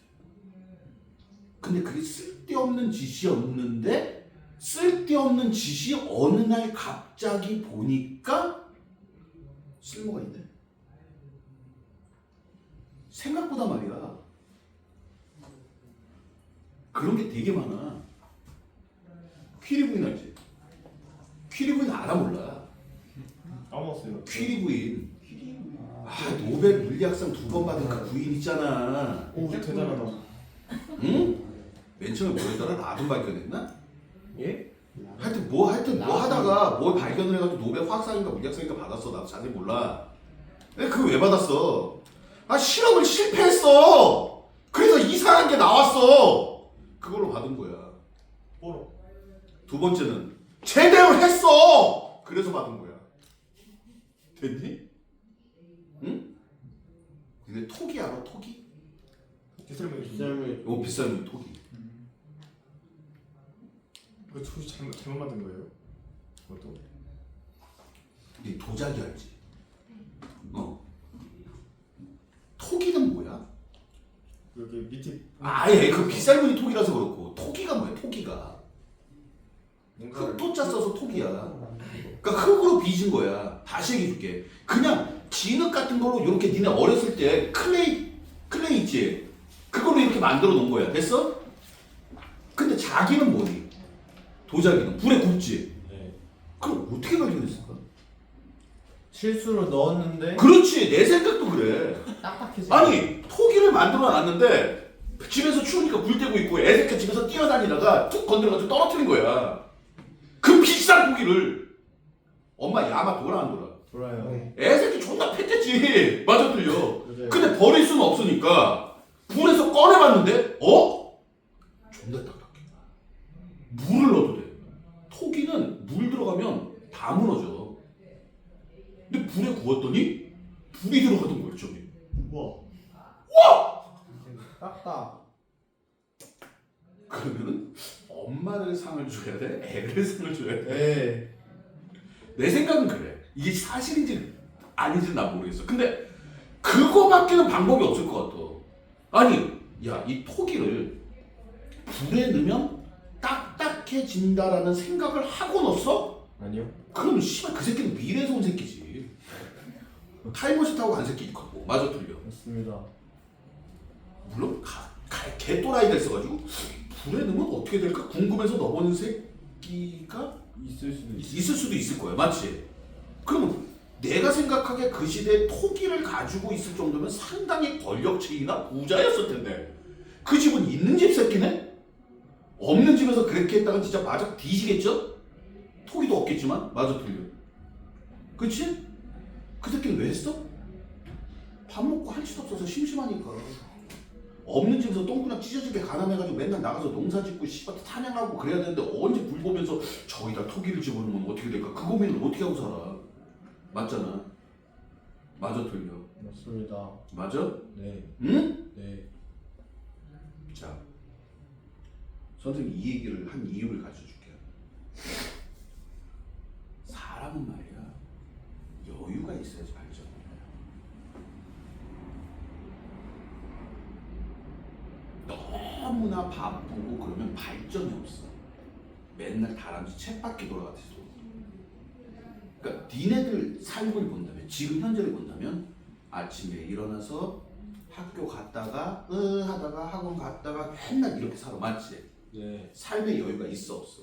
근데 그게 쓸데없는 짓이었는데 쓸데없는 짓이 어느 날 갑자기 보니까 쓸모가 있네. 생각보다 말이야. 그런 게 되게 많아. 퀴리 부인 알지? 퀴리 부인 알아 몰라? 까먹었어요. 퀴리 부인. 노벨 물리학상 2번 받은 그 부인 있잖아. 오 대단하다. 응? 맨 처음에 뭐였더라? 라돈 발견했나? 예? 하여튼 뭐 하다가 뭘 발견을 해가지고 노벨 화학상인가 물리학상인가 받았어. 나도 자세히 몰라. 근데 그거 왜 받았어? 실험을 실패했어. 그래서 이상한 게 나왔어. 그걸로 받은 거야. 뽀로. 두 번째는 제대로 했어. 그래서 받은 거야. 됐니? 응? 근데 토기 알아? 토기? 기술면 오 비싼 토기. 그 투시 잘못 만든 거예요? 그것도. 이 도자기 알지? 토기는 뭐야? 여기 밑에 아예 그 빗살무늬 토기라서 그렇고 토기가 뭐야? 토기가 뭔가를 흙토자 써서 토기야. 그러니까 흙으로 빚은 거야. 다시 얘기해줄게. 그냥 진흙 같은 걸로 이렇게 니네 어렸을 때 클레이 있지? 그걸로 이렇게 만들어 놓은 거야. 됐어? 근데 자기는 뭐니? 도자기는 불에 굽지. 네. 그럼 어떻게 발견했을까? 실수로 넣었는데 그렇지. 내 생각도 그래. 딱딱해지. 아니 토기를 만들어 놨는데 집에서 추우니까 불 떼고 있고 애새끼 집에서 뛰어다니다가 툭 건드려가지고 떨어뜨린 거야. 그 비싼 고기를. 엄마 야마 돌아 안 돌아? 돌아요. 애새끼 존나 팼댔지. 맞아 틀려. 맞아요. 근데 버릴 수는 없으니까 불에서 꺼내봤는데 존나 딱딱해. 물을 넣어도 돼. 토기는 물 들어가면 다 무너져. 근데 불에 구웠더니 불이 들어가던 거야 저기. 우와. 딱딱. 그러면은 엄마를 상을 줘야 돼? 애를 상을 줘야 돼? 네. 내 생각은 그래. 이게 사실인지 아닌지는 난 모르겠어. 근데 그거밖에는 방법이 없을 것 같아. 아니, 야, 이 토기를 불에 넣으면 딱딱해진다라는 생각을 하고 넣었어? 아니요. 그럼 씨발 그 새끼는 미래에서 온 새끼지. 타임머신 타고 간 새끼 있고. 맞아 틀려. 맞습니다. 물론 개또라이가 있어가지고 불에 넣으면 어떻게 될까 궁금해서 넣어보는 새끼가 있을 수도 있어. 있을 수도 있을 거야. 맞지? 그러면 내가 생각하기에 그 시대에 토기를 가지고 있을 정도면 상당히 권력층이나 부자였을 텐데 그 집은 있는 집 새끼네? 없는 집에서 그렇게 했다가 진짜 맞아 뒤지겠죠? 토기도 없겠지만 맞아 틀려. 그치? 그 새끼는 왜 했어? 밥 먹고 할 수도 없어서 심심하니까. 없는 집에서 똥구나 찢어지게 가난해가지고 맨날 나가서 농사 짓고 씨발 사냥하고 그래야 되는데 언제 불 보면서 저기다 토기를 집어넣으면 어떻게 될까? 그 고민을 어떻게 하고 살아? 맞잖아. 맞아 틀려. 맞습니다. 맞아? 네. 응? 네. 자, 선생님 이 얘기를 한 이유를 가르쳐줄게요. 사람은 말이야 여유가 있어야지 발전을 해요. 너무나 바쁘고 그러면 발전이 없어. 맨날 다람쥐 쳇바퀴 돌아가듯이 돌아. 그러니까 니네들 삶을 본다면 지금 현재를 본다면 아침에 일어나서 학교 갔다가 하다가 학원 갔다가 맨날 이렇게 살아. 맞지? 네. 삶의 여유가 있어 없어?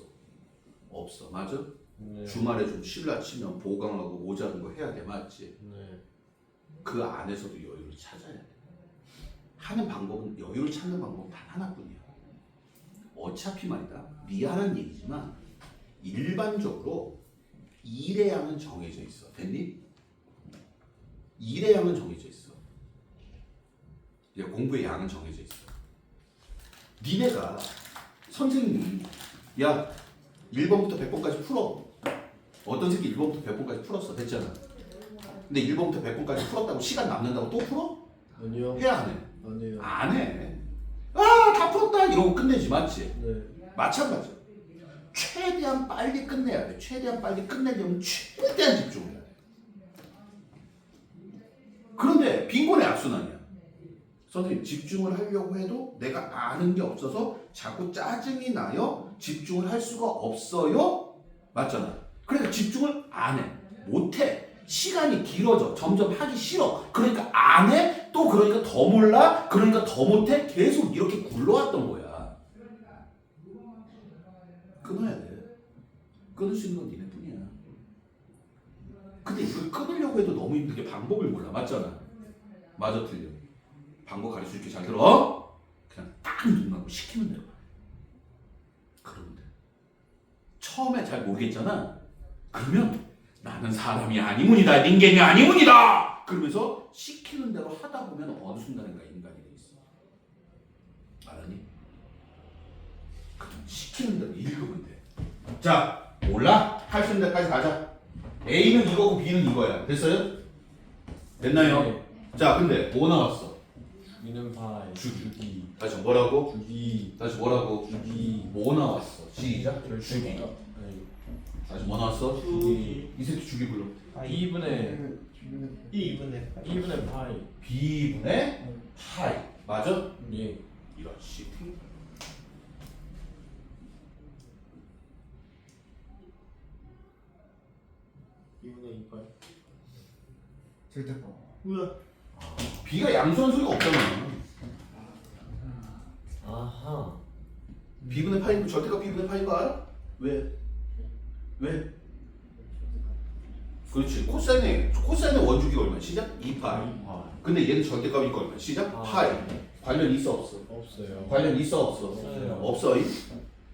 없어. 맞아? 네. 주말에 좀 쉴라 치면 보강하고 모자른 거 해야 돼. 맞지? 네. 그 안에서도 여유를 찾아야 돼. 하는 방법은 여유를 찾는 방법은 단 하나뿐이야. 어차피 말이다. 미안한 얘기지만 일반적으로 일의 양은 정해져 있어. 됐니? 일의 양은 정해져 있어. 이제 공부의 양은 정해져 있어. 니네가 선생님이 야 1번부터 100번까지 풀어. 어떤 새끼 1번부터 100번까지 풀었어. 됐잖아. 근데 1번부터 100번까지 풀었다고 시간 남는다고 또 풀어? 아니요. 해야 안 해? 아니요. 안 해. 아, 다 풀었다 이러고 끝내지, 맞지? 네. 마찬가지. 최대한 빨리 끝내야 돼. 최대한 빨리 끝내려면 최대한 집중해야 돼. 그런데 빈곤의 악순환이야. 선생님, 집중을 하려고 해도 내가 아는 게 없어서 자꾸 짜증이 나요. 집중을 할 수가 없어요. 맞잖아. 그러니까 집중을 안 해. 못 해. 시간이 길어져. 점점 하기 싫어. 그러니까 안 해. 또 그러니까 더 몰라. 그러니까 더 못해. 계속 이렇게 굴러왔던 거야. 끊어야 돼. 끊을 수 있는 건 니네뿐이야. 근데 이걸 끊으려고 해도 너무 힘들게 방법을 몰라. 맞잖아. 맞아, 틀려. 방법 가르쳐줄게. 잘 들어. 그냥 딱 눈 감고 시키면 돼. 그러면 돼. 처음에 잘 모르겠잖아. 그러면 나는 사람이 아니문이다. 인간이 아니문이다. 그러면서 시키는 대로 하다 보면 어느 순간인가 인간이 돼 있어. 알았니? 그럼 시키는 대로 읽으면 돼. 자, 몰라? 할 수 있는 데까지 가자. A는 이거고 B는 이거야. 됐어요? 됐나요? 네. 자, 근데 뭐 나왔어? 죽이는 파이. 주기. 다시 뭐라고? 죽이. 다시 뭐라고? 죽이. 뭐 나왔어? 시작. 주기. 아니. 다시 뭐 나왔어? 죽이. 이 새끼 주기 불러. 2분의 2분의 파이. B분의 파이. 맞아? 예. 이런 씨. 이분의 이빨. 절대값. 뭐야? B가 양수한 소리가 없잖아. 아하. B분의 파이고 절대값 B분의 파인 거 알아? 왜? 왜? 그렇지. 코사인의 원주기가 얼마야? 시작? 2파이. 아, 근데 얘는 절대값이니까 얼마야? 시작? 아. 파이. 관련 있어 없어? 없어요. 관련 있어 없어? 없어요. 없어.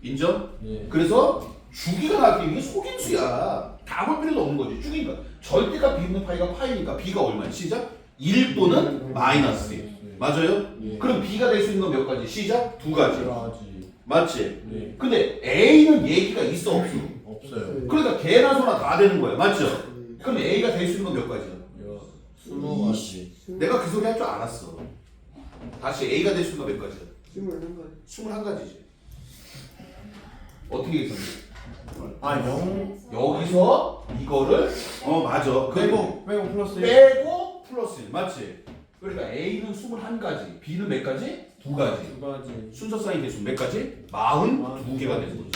인정? 예. 그래서 주기가 나왔기 이게 속임수야. 다 볼 필요도 없는 거지. 주기니까 절대값 B분의 파이가 파이니까 B가 얼마야? 시작? 1 또는 마이너스 1. 맞아요? 예. 그럼 B가 될 수 있는 건 몇 가지? 시작? 2가지. 들어가지. 맞지? 네. 근데 A는 얘기가 있어 없어? 없어요. 그러니까 개나 소나 다 되는 거야. 맞죠? 그럼 A가 될 수 있는 건 몇 가지야? 20가지. 내가 그 소리 할 줄 알았어. 다시 A가 될 수 있는 건 몇 가지야? 21가지. 21가지지. 어떻게 계산해? 아, 0 여기서 이거를 맞아. 빼고 플러스 1. 빼고 플러스 1 맞지? 그러니까 A는 21가지, B는 몇 가지? 2가지. 2가지. 순서 사인 개수 몇 가지? 42개가 되는 거지.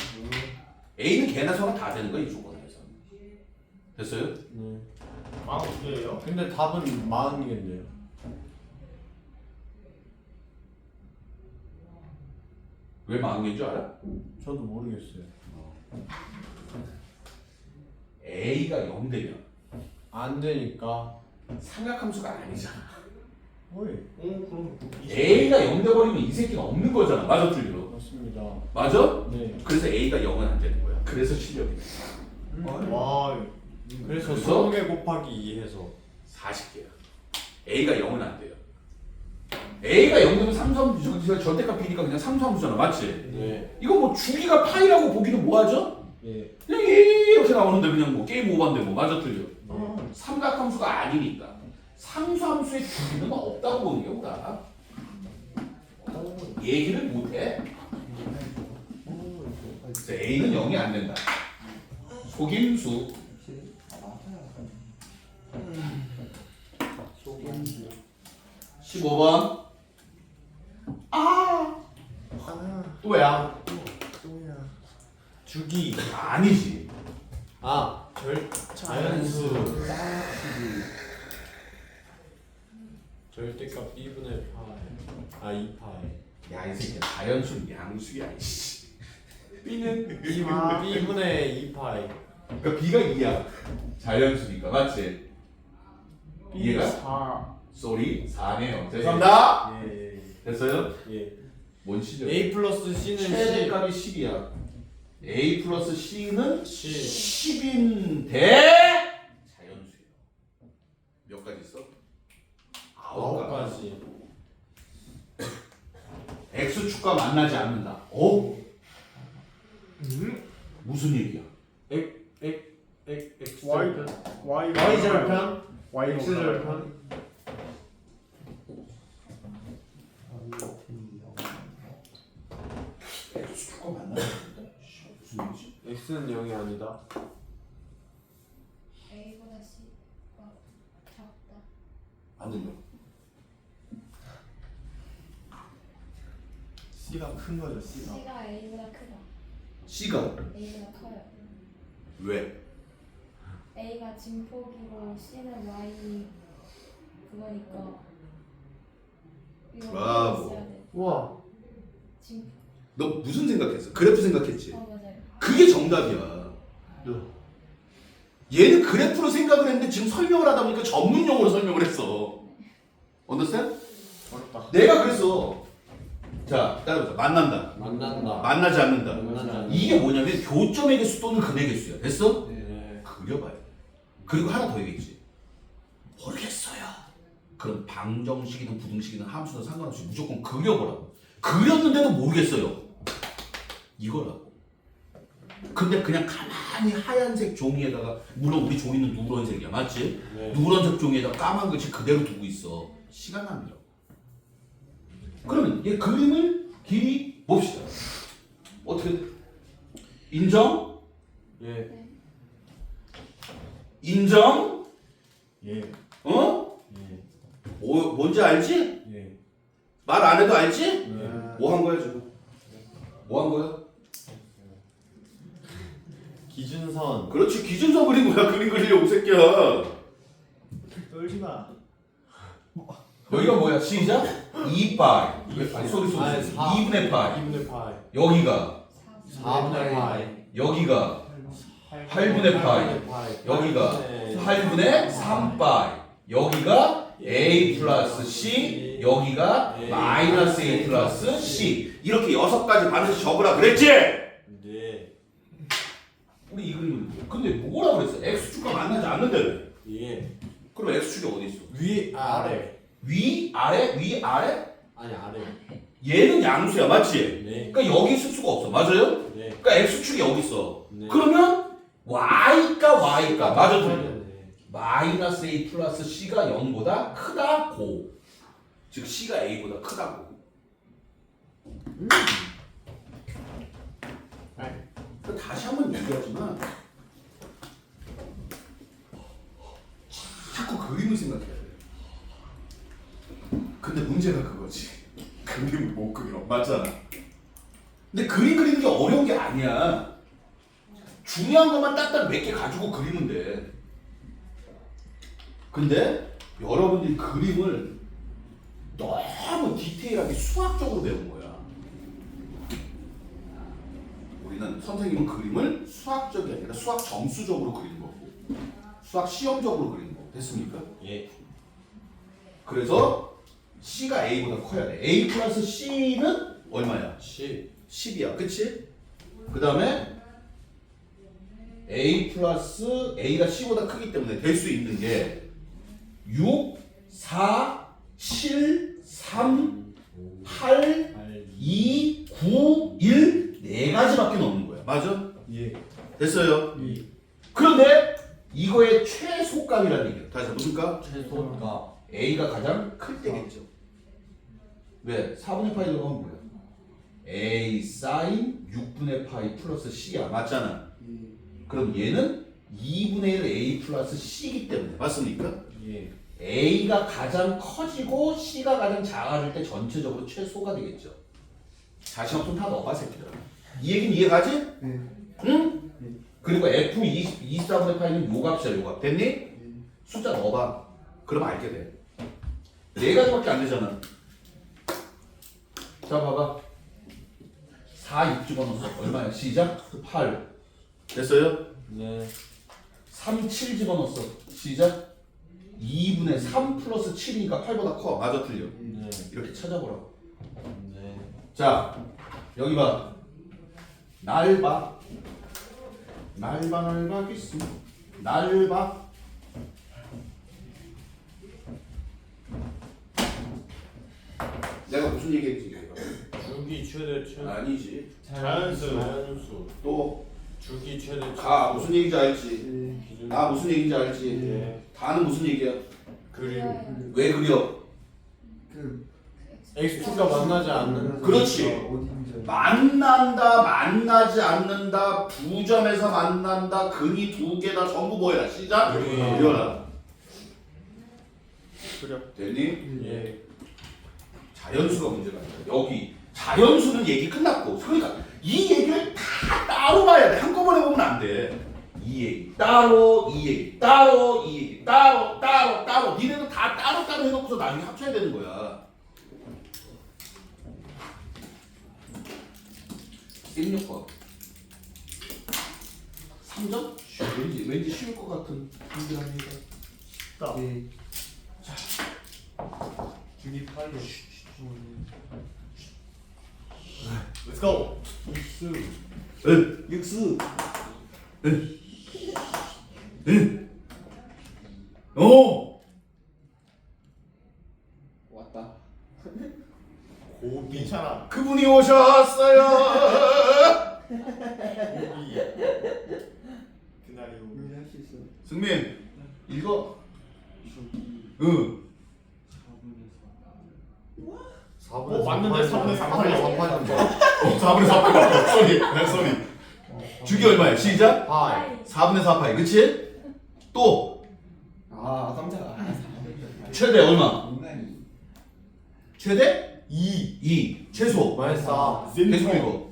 A는 개나 소나 다 되는 거야 이 조건에서. 됐어요? 네. 아, 어디예요? 근데 답은 40개인데요. 왜 40개인 줄 알아? 저도 모르겠어요. A가 0되면 안 되니까. 삼각함수가 아니잖아. 어이. 그럼 A가 0 돼버리면 이 새끼가 없는 거잖아. 맞아 틀려? 맞습니다. 맞아? 네. 그래서 A가 0은 안 되는 거야. 그래서 실력이 와. 그래서 그래서? 20개 곱하기 2 해서 40개야. A가 0은 안 돼요. A가 0 되면 삼수함수 절대값 B니까 그냥 삼수함수잖아. 맞지? 네. 이거 뭐 주기가 파이라고 보기는 뭐하죠? 예. 그냥 이렇게 나오는데 그냥 뭐 게임 오반데 뭐 맞아 틀려? 네. 삼각함수가 아니니까 상수함수의 주기는 없다고 보는 게 오다. 얘기를 못해. 그래서 A는 0이 안 된다. 속임수. 속임수. 15번. 또야. 또야. 주기. 아니지. 아, 자연수. 절대값 B분의 파이. 아, 2파이. 야, 이 새끼 자연수는 양수야. 이씨. B는 B분의 2파이. 그러니까 B가 2야. 자연수니까. 맞지? 이해가? 4. 쏘리 4네요. 죄송합니다. 예. 됐어요? 예. 뭔 시죠? A 플러스 C는 10. 최대값이 10이야. A 플러스 C는 10. 10인데 자연수예요. 몇 가지 있어? 9가지. 9가지. X축과 만나지 않는다. 무슨 얘기야? X Y Y 절편? Y로 X를 가요. X축과 만나야 된다. 무슨 얘기지? X는 0이 아니다. A보다 C가 작다. 안 들려. C가 큰 거죠. C가. C가 A보다 크다. C가 A보다 커요. 왜? A가 진폭이고 C는 Y 그거니까 이거 브라보. 있어야 돼. 우와. 진폭. 너 무슨 생각했어? 그래프 생각했지? 맞아요. 그게 정답이야. 얘는 그래프로 생각을 했는데 지금 설명을 하다 보니까 전문 용어로 설명을 했어. 언더스탠? 어렵다. 내가 그래서 자 따라보자. 만난다. 만난다. 만나지 않는다. 만나지 않는다. 이게 뭐냐면 교점의 개수 또는 근의 개수야. 됐어? 네. 그려봐야 돼. 그리고 하나 더 얘기했지. 모르겠어요. 그럼 방정식이든 부등식이든 함수든 상관없이 무조건 그려보라고. 그렸는데도 모르겠어요. 이거라고. 근데 그냥 가만히 하얀색 종이에다가 물론 우리 종이는 누런색이야. 맞지? 네. 누런색 종이에다 까만 글씨 그대로 두고 있어. 시간 낭비라고. 그러면 얘 그림을 길이 봅시다. 어떻게 인정? 예. 인정? 예. 어? 예. 뭔지 알지? 예. 말 안 해도 알지? 예. 뭐 한 거야 지금? 뭐 한 거야? 기준선. 그렇지 기준선 그린 거야. 그림 그리려고 새끼야. 떨지 마. 여기가 뭐야? 시작. 2파이. 아니 소리 아니, 2분의 파이. 2분의 파이. 여기가 4분의 파이. 여기가 8분의 파이. 여기가 8분의 3파이. 여기가 a 플러스 c. 여기가 마이너스 a 플러스 c. 이렇게 6가지 반드시 적으라 그랬지? 네. 우리 이 그림을 근데 뭐라 그랬어? x축과 만나지 않는데 예. 그럼 x축이 어디 있어? 위 아래. 위 아래? 위 아래? 아니 아래. 얘는 양수야 맞지? 네. 그러니까 여기 있을 수가 없어 맞아요? 네. 그러니까 x축이 여기 있어. 네. 그러면 y가 맞아 틀려. 네. 마이너스 a 플러스 c가 0보다 크다고. 즉 c가 a보다 크다고. 다시 한번 얘기하지만 자꾸 그림을 생각해야 돼. 근데 문제가 그거지. 그림을 못 그려. 맞잖아. 근데 그림 그리는 게 어려운 게 아니야. 중요한 것만 딱딱 몇 개 가지고 그리면 돼. 근데 여러분들이 그림을 너무 디테일하게 수학적으로 배운 거야. 우리는 선생님은 그림을 수학적이 아니라 수학 점수적으로 그리는 거고 수학 시험적으로 그리는 거. 됐습니까? 예. 그래서 C가 A보다 커야 돼. A 플러스 C는 얼마야? 10이야. 그치? 그 다음에 A 플러스 A가 C보다 크기 때문에 될 수 있는 게 6, 4, 7, 3, 8, 2, 9, 1 네 가지밖에 없는 거야. 맞아? 예. 됐어요? 예. 그런데 이거의 최소값이라는 얘기야. 다시 무슨 값? 최소값. A가 가장 클 때겠죠. 왜? 4분의 파이 들어가면 뭐야? A 사인 6분의 파이 플러스 C야. 맞잖아. 그럼 얘는 2분의 1 A 플러스 C이기 때문에. 맞습니까? 예. A가 가장 커지고 C가 가장 작아질 때 전체적으로 최소가 되겠죠. 자신 없으면 다 넣어봐 새끼들아. 이 얘기는 이해가지? 응? 그리고 F 24분의 파이는 요 값이야 요 값. 됐니? 숫자 넣어봐. 그럼 알게 돼. 네 가지밖에 안 되잖아. 자 봐봐. 4, 6 집어넣었어. 얼마야? 시작. 8. 됐어요? 네. 3, 7 집어넣었어. 시작. 2분의 3 플러스 7이니까 8보다 커. 맞아 틀려. 네. 이렇게 찾아보라고. 네. 자 여기 봐. 날봐. 날봐 기수. 날봐. 내가 무슨 얘기했지? 주기 최대 최. 아니지. 자연수. 자연수. 또 주기 최대 가 무슨 얘기인지 알지? 기준 나 무슨 얘기인지 알지? 예. 다는 무슨 얘기야? 그림 왜 그려? 그 x가 만나지 않는 그렇지. 어딘지 만난다, 만나지 않는다, 부점에서 만난다, 근이 두 개 다 전부 뭐야? 시작? 그림. 그려라. 그려. 됐니? 예. 자연수가 문제가 아니야. 여기 자연수는 얘기 끝났고, 그러니까 이 얘기를 다 따로 봐야 돼. 한꺼번에 보면 안 돼. 이 얘기 따로, 이 얘기 따로, 이 얘기 따로, 따로. 니네도 다 따로 해놓고서 나중에 합쳐야 되는 거야. 16번 3점? 왠지 쉬울 것 같은 문제랍니다. 딱. 예. 주기 파이 Let's go. 육수 육수 오! 왔다. 고비 괜찮아. 그분이 오셨어요. 고비. 그날이 오고. 우리 할수 있어. 승민 읽어. 응. 4분의 맞는데 4분의 3파이. 4분의 4파이. 쏘리. 주기 얼마야? 시작. 파이 4분의 4파이. 그치? 또 아 깜짝아. 최대 얼마? 인간이. 최대? 2 2. 최소. 마이너스 4 계속 읽어.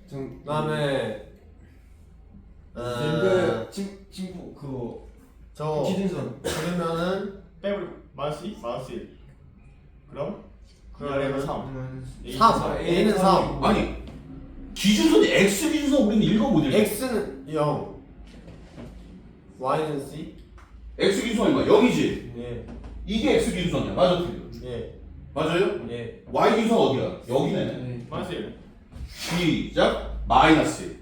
그다음에 그 친구 그거 저 기준선. 그러면은 빼버리고 마이너스 2? 마이너스 1. 그럼? 그날에는 3. 3 A는 3 아니 기준선이 X 기준선 우리는 읽어 못 읽어. X는 0 Y는 C X 기준선 얼마? 0이지. 예 이게 X 기준선이야. 맞아 틀려. 예 맞아요? 예 Y 기준선 어디야? 여기네. 네. 마이너스 1. 시작. 마이너스.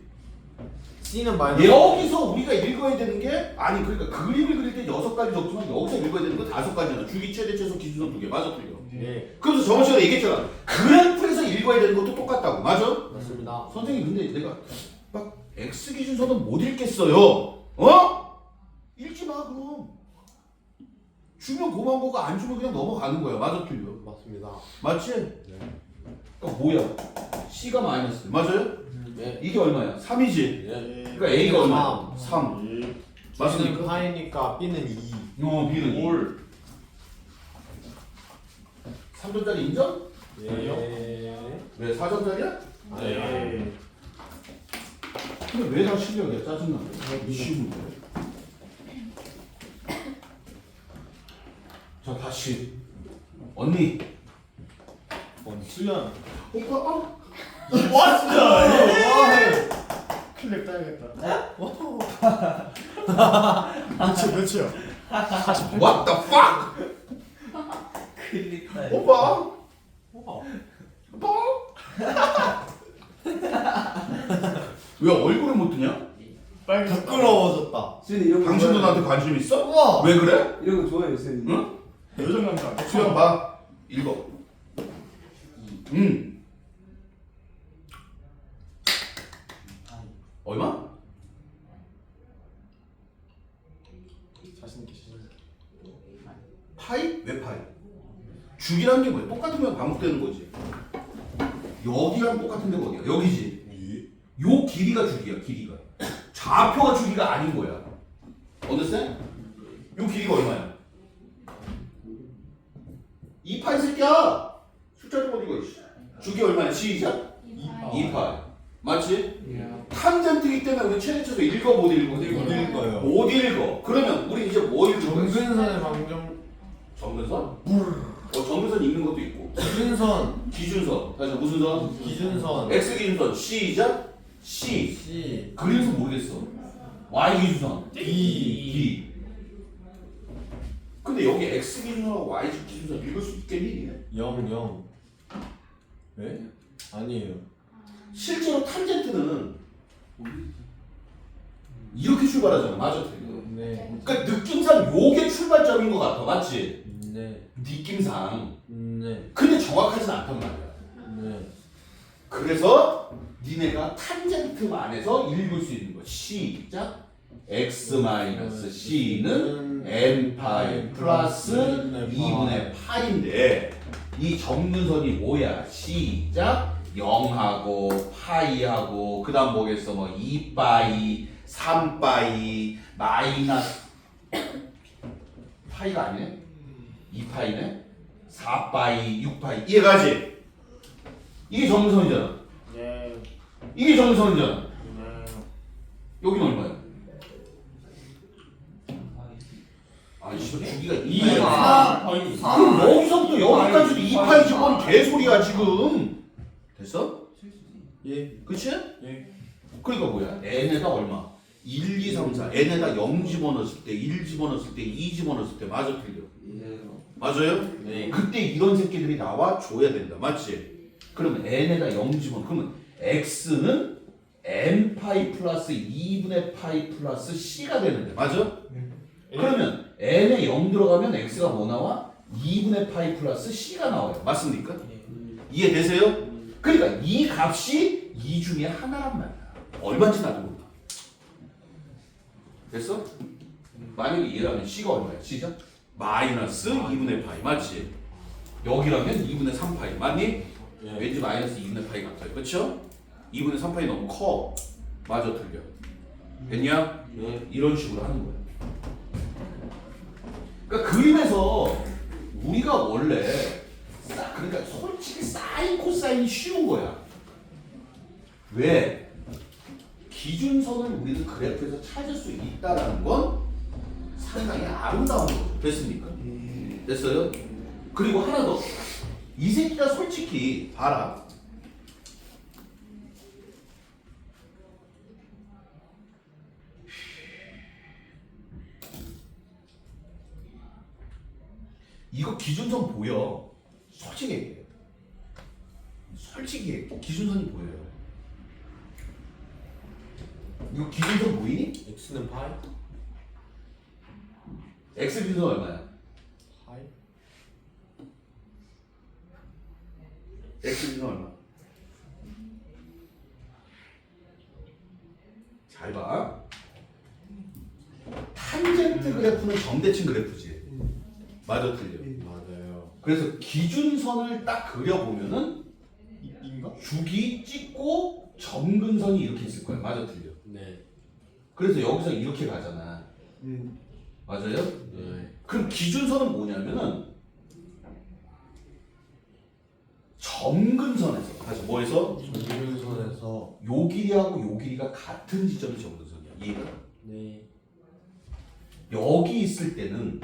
C는 마이너스 여기서 우리가 읽어야 되는 게 아니 그러니까 그림을 그릴 때 6가지 적지만 여기서 읽어야 되는 거 5가지잖아. 주기 최대 최소 기준선 2개. 맞아 틀려. 예 그래서 저번 시간에 얘기했잖아. 그래프에서 읽어야 되는 것도 똑같다고. 맞아? 맞습니다 선생님 근데 내가 막 X 기준선은 못 읽겠어요. 어? 읽지 마 그럼. 주면 고만 거고 안 주면 그냥 넘어가는 거야. 맞아 틀려. 맞습니다 맞지? 네 그러니까 뭐야? C가 마이너스. 맞아요? 예 이게 얼마야? 3이지. 예 그러니까 A가 얼마야? 3. C는 맞습니까? 파이니까 B는 2 B는 2. 3점짜리 인정? 예 왜 4점짜리야? 네. 근데 왜 다 실력이야? 짜증나. 미치는 거야. 자 다시 언니 수연. 오빠 왔어! 클랩 따야겠다. 몇이요? What the fuck? 클릭다. 오빠 우와 오빠 왜 얼굴을 못 뜨냐? 빨리 부끄러워졌다 수현이 이런 거 당신도 좋아해요. 나한테 관심 있어? 우와 왜 그래? 이런 거 좋아해요 수현이. 응? 요정 감사. 수영 봐 읽어 얼마? 자신 있게 자신 있게. 파이? 왜 파이? 주기라는 게 뭐야? 똑같은 거랑 반복되는 거지. 여기랑 똑같은 데가 어디야? 여기지. 요 길이가 주기야. 길이가. 좌표가 주기가 아닌 거야. understand? 요 길이가 얼마야? 2파이 새끼야. 숫자 좀 어디고 있어? 주기 얼마야? 시작. 2파이. 맞지? 예. 탄젠트이기 때문에 우리 최대쳐서 읽어 못 읽어? 못 읽어요. 못 읽어. 그러면 우리 이제 뭐 읽을 거야? 정근선의 방정 정근선? 정근선 읽는 것도 있고. 기준선 기준선. 다시 무슨 선? 기준선 X 기준선. 시작. C. C 그래서 모르겠어. Y 기준선. D 근데 여기 X 기준선하고 Y 기준선 읽을 수 있겠니? 0 네? 아니에요 실제로 탄젠트는 이렇게 출발하잖아. 맞아. 네 그러니까 느낌상 요게 출발점인 것 같아. 맞지? 네 느낌상. 네 근데 정확하진 않단 말이야. 네 그래서 니네가 탄젠트만에서 읽을 수 있는 거. 시작. x-c는 n파이 플러스 2분의 파인데 이 정근선이 뭐야? 시작. 0하고 파이하고 그 다음 뭐겠어? 뭐 2파이 3파이 마이너스 파이가 아니네? 2파이네? 4파이 6파이 이해가지? 이게 정근선이잖아. 네. 이게 정근선이잖아. 네. 여기는 얼마야? 아니 주기가 2파이 그럼 여기서부터 여기까지도 2파이 집어넣으면 개소리야 지금. 됐어? 예. 그치? 예. 그러니까 뭐야? n에다 얼마? 1, 2, 3, 4 n에다 0 집어넣었을 때 1 집어넣었을 때 2 집어넣었을 때 맞아 틀려? 맞아요? 네. 그때 이런 새끼들이 나와 줘야 된다 맞지? 그러면 n에다 0 집어넣어 그러면 x는 n파이 플러스 2분의 파이 플러스 c가 되는데 맞아? 그러면 n에 0 들어가면 x가 뭐 나와? 2분의 파이 플러스 c가 나와요 맞습니까? 이해되세요? 그러니까 이 값이 이 중에 하나란 말이야. 얼마인지 나도 몰라. 됐어? 만약에 이해하면 c가 얼마야? c죠? 마이너스 2분의 파이 맞지? 여기라면 2분의 3파이 맞니? 예. 왠지 마이너스 2분의 파이 같아요. 그렇죠? 2분의 3파이 너무 커. 맞아 틀려. 됐냐? 네. 이런 식으로 하는 거야. 그러니까 그림에서 우리가 원래 그러니까 솔직히 사인 코사인이 쉬운 거야. 왜? 기준선을 우리는 그래프에서 찾을 수 있다라는 건 상당히 아름다운 거죠. 됐습니까? 됐어요? 그리고 하나 더. 이 새끼가 솔직히 봐라. 이거 기준선 보여. 솔직히 얘기해. 솔직히 얘기해. 기준선이 보여요. 이거 기준선 보이니? x는 파이? x 기준선 얼마야? 파이? x 기준선 얼마? 잘 봐. 탄젠트 그래프는 정대칭 그래프지. 맞아 틀려. 맞아요. 그래서 기준선을 딱 그려보면은 인가? 주기 찍고 점근선이 이렇게 있을 거야. 맞아 틀려. 네. 그래서 여기서 이렇게 가잖아. 맞아요? 네. 그럼 기준선은 뭐냐면은 점근선에서 다시 뭐에서 정근선에서 요 길이하고 요 길이가 같은 지점이 점근선이야. 이해가? 네. 여기 있을 때는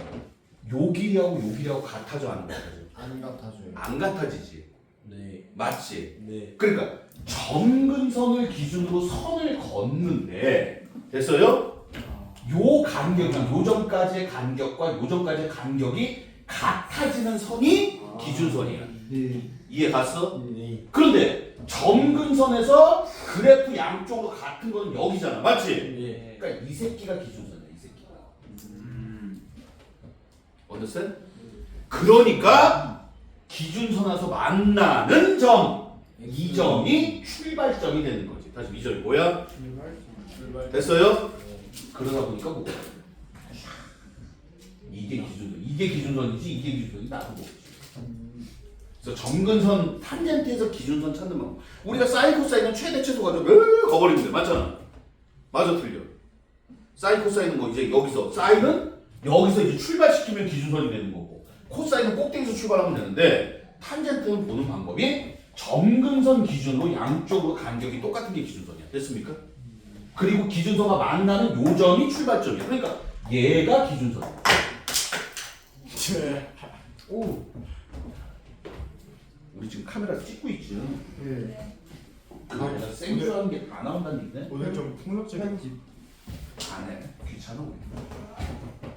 요 길이하고 요 길이하고 같아져 안 같아져? 안 같아져요. 안 같아지지. 네. 맞지? 네. 그러니까 점근선을 기준으로 선을 걷는데 됐어요? 요 간격이 요점까지의 간격과 요점까지의 간격이 같아지는 선이 기준선이야. 이해 갔어? 네. 그런데 점근선에서 그래프 양쪽으로 같은 거는 여기잖아. 맞지? 예. 그러니까 이 새끼가 기준선이야. 이 새끼가. understand? 그러니까 기준선에서 만나는 점 이 점이 출발점이 되는 거지. 다시 이 점이 뭐야? 됐어요? 그러다 보니까 뭐 이게 기준선이지 이게 기준선이 나도 모르지. 그래서 점근선 탄젠트에서 기준선 찾는 방법. 우리가 사인 코사인은 최대 최소 가지고 거버리면 돼. 맞잖아. 맞아 틀려. 사인 코사인은 뭐 이제 여기서 사인은 여기서 이제 출발시키면 기준선이 되는 거고 코사인은 꼭대기에서 출발하면 되는데 탄젠트는 보는 방법이 점근선 기준으로 양쪽으로 간격이 똑같은 게 기준선이야. 됐습니까? 그리고 기준선과 만나는 요점이 출발점이야. 그러니까 얘가 기준선이야. 오. 우리 지금 카메라 찍고 있지. 네. 그거 내가 생쇼하는 게 다 나온다는 얘기네. 오늘 좀 폭력적인 안 해. 귀찮아 우리.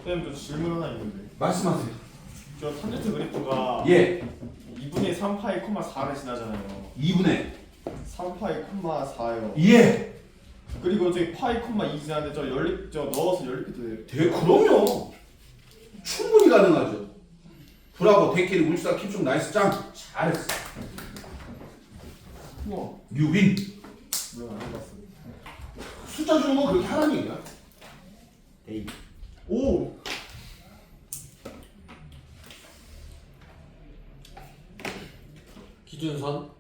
선생님 저 질문 하나 있는데 말씀하세요. 저 탄젠트 그래프가 예. 2분의 3파이 4를 지나잖아요. 2분의 3파이 4요. 예. 그리고 저기 파이 2 지나는데 저 넣어서 연립해도 돼요? 그럼요. 충분히 가능하죠. 브라보, 데키리, 울사, 킵중 나이스 짱. 잘했어. 우와. 뉴빈. 물론 안 해봤어. 숫자 주는 건 그렇게 하라는 얘기야. A. 오. 기준선.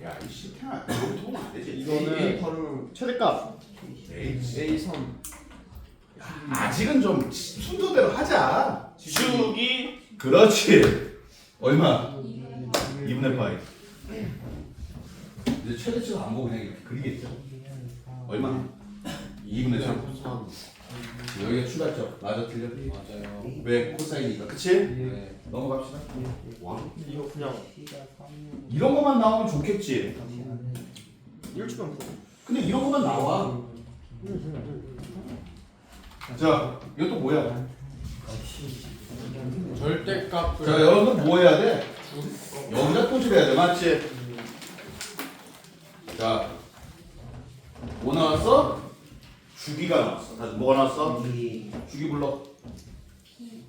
야, 이 시태야. 이거 보면 안 되지. 이거는 바로 최대값. 에이, A3. 아직은 좀 순서대로 하자. 주기. 그렇지. 얼마? 2분의 파이. 이제 최대치가 안 보고 그냥 이렇게 그리겠죠. 얼마? 2분의 3. 3. 여기가 추가점. 맞아, 틀려? 맞아요. 왜? 코사인이니까. 그치? 네. 넘어갑시다. 와. 이거 그냥 이런 것만 나오면 좋겠지. 1주면 풀어. 근데 이런 것만 나와. 자, 이것도 뭐야? 절대값을. 자, 여러분 뭐 해야 돼? 여기다 토실해야 돼, 맞지? 자, 뭐 나왔어? 주기가 나왔어. 다시 뭐가 나왔어? 주기 불러.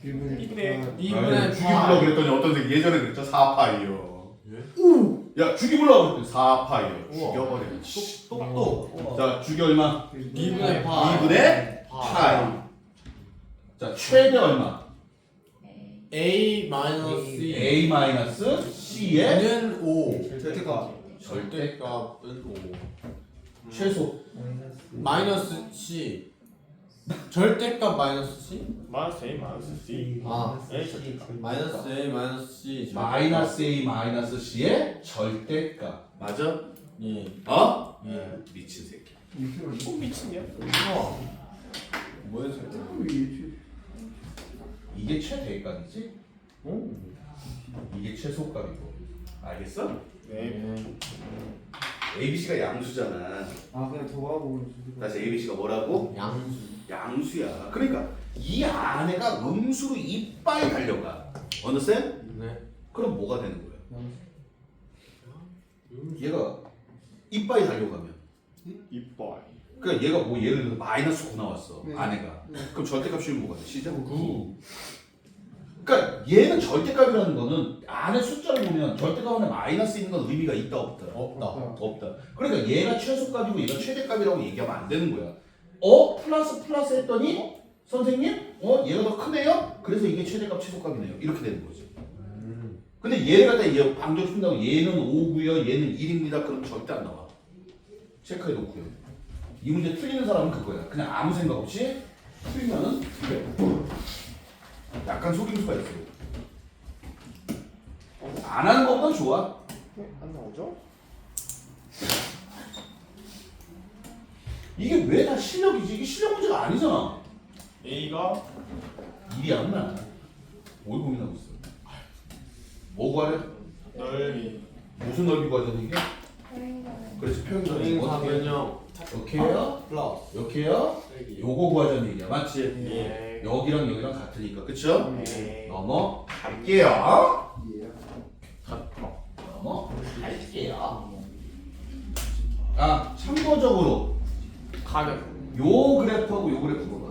2분의 2분의 주기 불러 그랬더니 어떤 새 예전에 그랬죠? 4파이요. 야, 주기 불러 그랬더니 4파이요. 죽여버려. 똑똑. 자, 주기 얼마? 2분의 파. 2분의 파이. 자, 최대 얼마? A 마이너스 C. A 마이너스 C의 는 5. 절대값. 절대값은 5. 최소. 마이너스 C. 절대값 마이너스 C? 마이너스 A 마이너스 C. 아. A 절대값. 마이너스 A 마이너스 C. 마이너스 A 마이너스 C의 절대값. 맞아? 예. 어? 예. 미친 새끼. 미친이야? 우와. 뭐였어? 이게 최대값이지? 이게 최소값이고. 알겠어? 네. ABC가 양수잖아. 아 그냥 더하고. 다시 ABC가 뭐라고? 양수. 양수야. 그러니까 이 안에가 음수로 이빨 달려가. 언더스탠드? 네. 그럼 뭐가 되는 거야? 얘가 이빨이 달려가면. 이뻐. 그러니까 얘가 뭐 예를 들어 마이너스 9 나왔어. 네. 안에가. 네. 그럼 절대값이 뭐가 돼? 시작. 9. 그러니까 얘는 절대값이라는 거는 안에 숫자를 보면 절대값 안에 마이너스 있는 건 의미가 있다 없다? 없다. 없다. 그러니까 얘가 최소값이고 얘가 최대값이라고 얘기하면 안 되는 거야. 플러스 했더니 선생님 얘가 더 크네요? 그래서 이게 최대값 최소값이네요. 이렇게 되는 거지. 근데 얘를 갖다 얘 방정 쓴다고 얘는 5고요 얘는 1입니다. 그럼 절대 안 나와. 체크해 놓고요. 이 문제 틀리는 사람은 그거야. 그냥 아무 생각 없이 틀리면은 틀려. 약간 속임수가 있어요. 안 하는 것보다 좋아. 안 나오죠? 이게 왜 다 실력이지? 이게 실력 문제가 아니잖아. A가 일이 안 나. 뭘 고민하고 있어? 뭐 구하래? 넓이. 무슨 넓이 구하자는 이게? 그렇지, 표현이 인사변형. 이렇게요? 플러스. 이렇게요? 요거 구하자는 얘기야, 맞지? 예. 여기랑 여기랑 같으니까, 그쵸? 네. 넘어갈게요. 예. 넘어갈게요. 아, 참고적으로 가격. 요 그래프하고 요 그래프 보면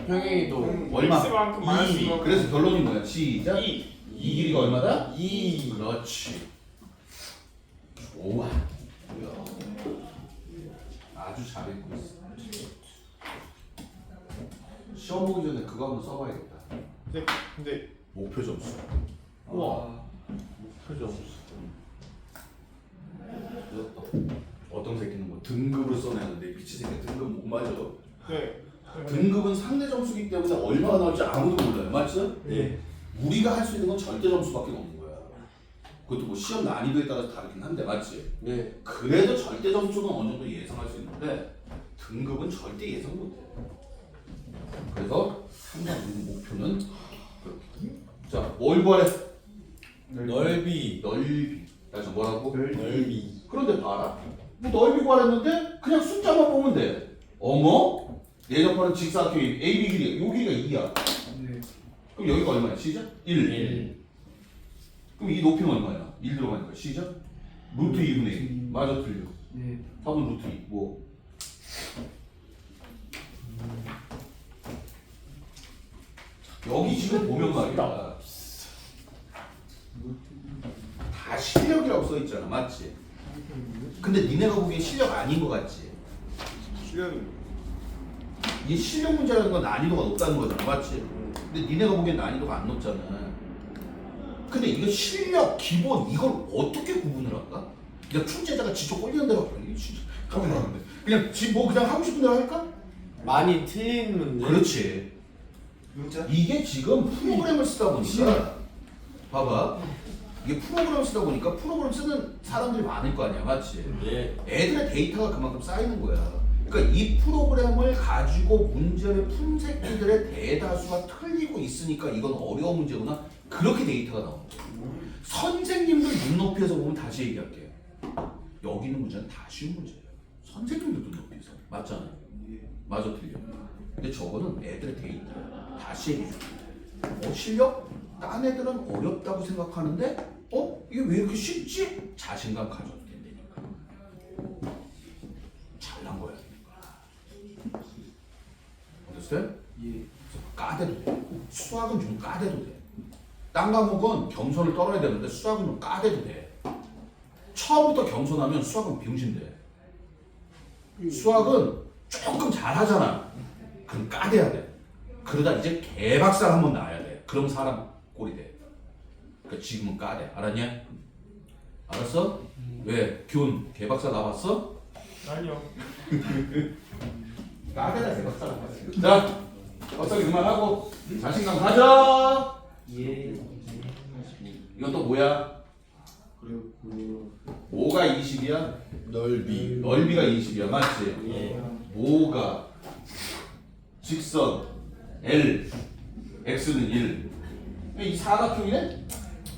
평행이도 얼마? X만큼 마이너스 2. 그래서 결론이 뭐야? 시작. 2. 이 길이가 얼마다? 2. 그렇지. 좋아. 아주 잘했고 있어. 시험 보기 전에 그거 한번 써봐야겠다. 근데 목표 점수. 우와. 표정. 어떤 새끼는 뭐 등급을 써내는데 미친 새끼 등급 못 맞아. 네. 등급은 상대 점수기 때문에 얼마가 나올지 아무도 몰라요. 맞죠? 네. 우리가 할 수 있는 건 절대 점수밖에 없는 거야. 그것도 뭐 시험 난이도에 따라서 다르긴 한데 맞지? 네. 그래도 절대 점수는 어느 정도 예상할 수 있는데 등급은 절대 예상 못해. 그래서 항상 우리 목표는 그렇게. 자, 뭘 구하래? 넓이. 넓이. 다시 뭐라고? 넓이. 그런데 봐라. 뭐 넓이 구하랬는데 그냥 숫자만 보면 돼. 어머? 예전번은 직사각형 AB 길이, 요 길이가 2야. 네. 그럼 여기가 얼마야? 시작? 1. 1. 그럼 이 높이는 얼마야? 1 들어가니까 시작? 루트 2분의 1. 맞아, 틀려. 네. 3은 루트 2. 뭐? 여기 지금 보면 말이야. 다 실력이라고 써있잖아. 맞지? 근데 니네가 보기엔 실력 아닌 것 같지? 실력이 이 실력 문제라는 건 난이도가 높다는 거잖아, 맞지? 근데 니네가 보기엔 난이도가 안 높잖아. 근데 이거 실력, 기본 이걸 어떻게 구분을 할까? 그냥 출제자가 지적 꼴리는 대로 가만 하는데 그냥 뭐 그냥 하고 싶은 대로 할까? 많이 틀린 문제. 그렇지. 문자? 이게 지금 프로그램을 쓰다 보니까 봐봐. 이게 프로그램을 쓰다 보니까 프로그램 쓰는 사람들이 많을 거 아니야, 맞지? 예. 애들의 데이터가 그만큼 쌓이는 거야. 그러니까 이 프로그램을 가지고 문제를 푼 새끼들의 대다수가 틀리고 있으니까 이건 어려운 문제구나. 그렇게 데이터가 나오는 거야. 선생님들 눈높이에서 보면 다시 얘기할게. 여기 있는 문제는 다 쉬운 문제예요. 선생님들 눈높이에서. 맞잖아요. 맞아, 틀려. 근데 저거는 애들의 데이터야. 다시 얘기해줄게. 실력? 딴 애들은 어렵다고 생각하는데 이게 왜 이렇게 쉽지? 자신감 가져도 된다니까. 잘난 거야. 어땠어요? 예. 까대도 돼. 수학은 좀 까대도 돼. 딴 과목은 겸손을 떨어야 되는데 수학은 좀 까대도 돼. 처음부터 겸손하면 수학은 병신돼. 수학은 조금 잘하잖아. 그럼 까대야 돼. 그러다 이제 개박살 한번 나야 돼. 그럼 사람 꼴이 돼. 그러니까 지금은 까대. 알았냐? 알았어? 왜? 균 개박살 나봤어? 아니요. 까대다 개박살 나봤어. 자, 헛소리 그만하고 자신감 가져. 예. 이건 또 뭐야? 그리고 5가 20이야? 넓이. 넓이가 20이야, 맞지? 예. 5가 직선 L, X는 1. 이 사각형이네?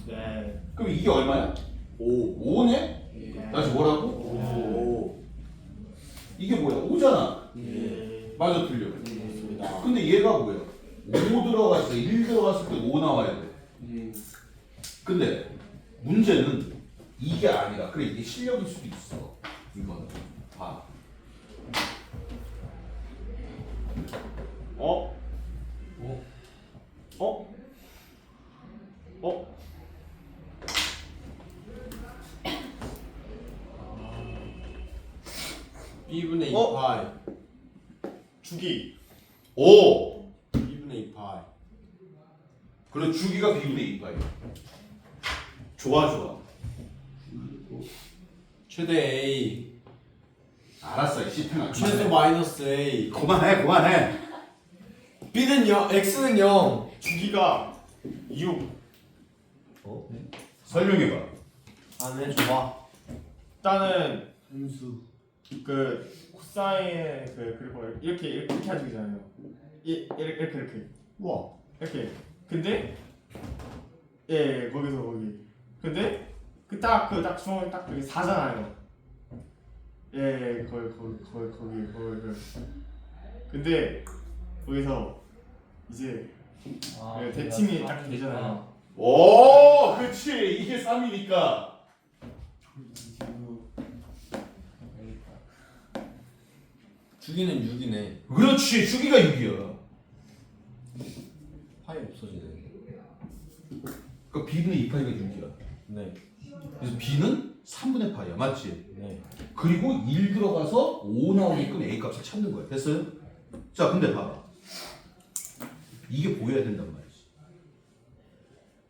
네. 그럼 이게 얼마야? 5. 5네? 다시 뭐라고? 5. 이게 뭐야? 5잖아. 예. 맞아, 틀려. 좋습니다. 근데 얘가 뭐야? 5 들어갔어. 1 들어갔을 때 5 나와야 돼. 예. 근데 문제는 이게 아니라 그래 이게 실력일 수도 있어. 이거는 봐. 어? 어? 어? B분의 2 어? 파이. 주기. 5. B분의 2 파이. 그리고 주기가 B분의 2파야. 좋아 좋아. 최대 A. 알았어 이 씨탱아. 최소 마이너스 A. 그만해. B는 0, X는 0. 주기가 6. 설명해봐. 안해 줘봐. 일단은 함수. 그 코사인의 그 그래프 이렇게 하시잖아요. 이렇게. 우와. 이렇게. 근데 예 거기서 거기. 근데 딱 중앙 딱 여기 4잖아요. 예 거기. 근데 거기서 이제 그 대칭이 딱 되잖아요. 오, 그렇지. 이게 3이니까. 주기는 6이네. 그렇지. 주기가 6이야. 파이 없어지네. 그 B분의 2파이가 6이야. 네. 그래서 B는 3분의 파이야. 맞지? 네. 그리고 1 들어가서 5 나오게끔 A 값을 찾는 거야. 됐어요? 자, 근데 봐봐. 이게 보여야 된단 말이지.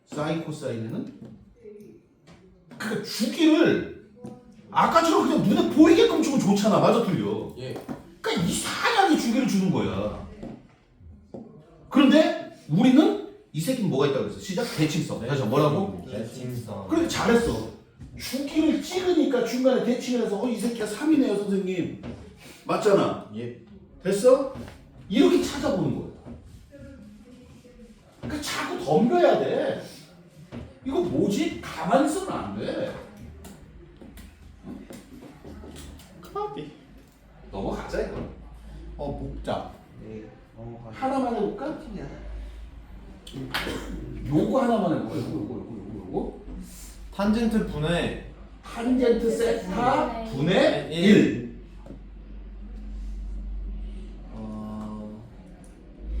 사인 코사인에는 그 주기를 아까처럼 그냥 눈에 보이게끔 주면 좋잖아. 맞아, 틀려. 예. 그러니까 이상하게 주기를 주는 거야. 그런데 우리는 이 새끼는 뭐가 있다고 그랬어? 시작 대칭성. 다시 뭐라고? 대칭성. 그래 잘했어. 주기를 찍으니까 중간에 대칭을 해서 이 새끼가 3이네요 선생님. 맞잖아. 예. 됐어? 이렇게 찾아보는 거야. 그러니까 자꾸 덤벼야 돼. 이거 뭐지? 가만히 있으면 안 돼. 커피. 넘어가자 이거. 복잡. 예. 하나만 해볼까? 요거 하나만 해볼까? 요거. 탄젠트 분의 탄젠트 세타 분의 일.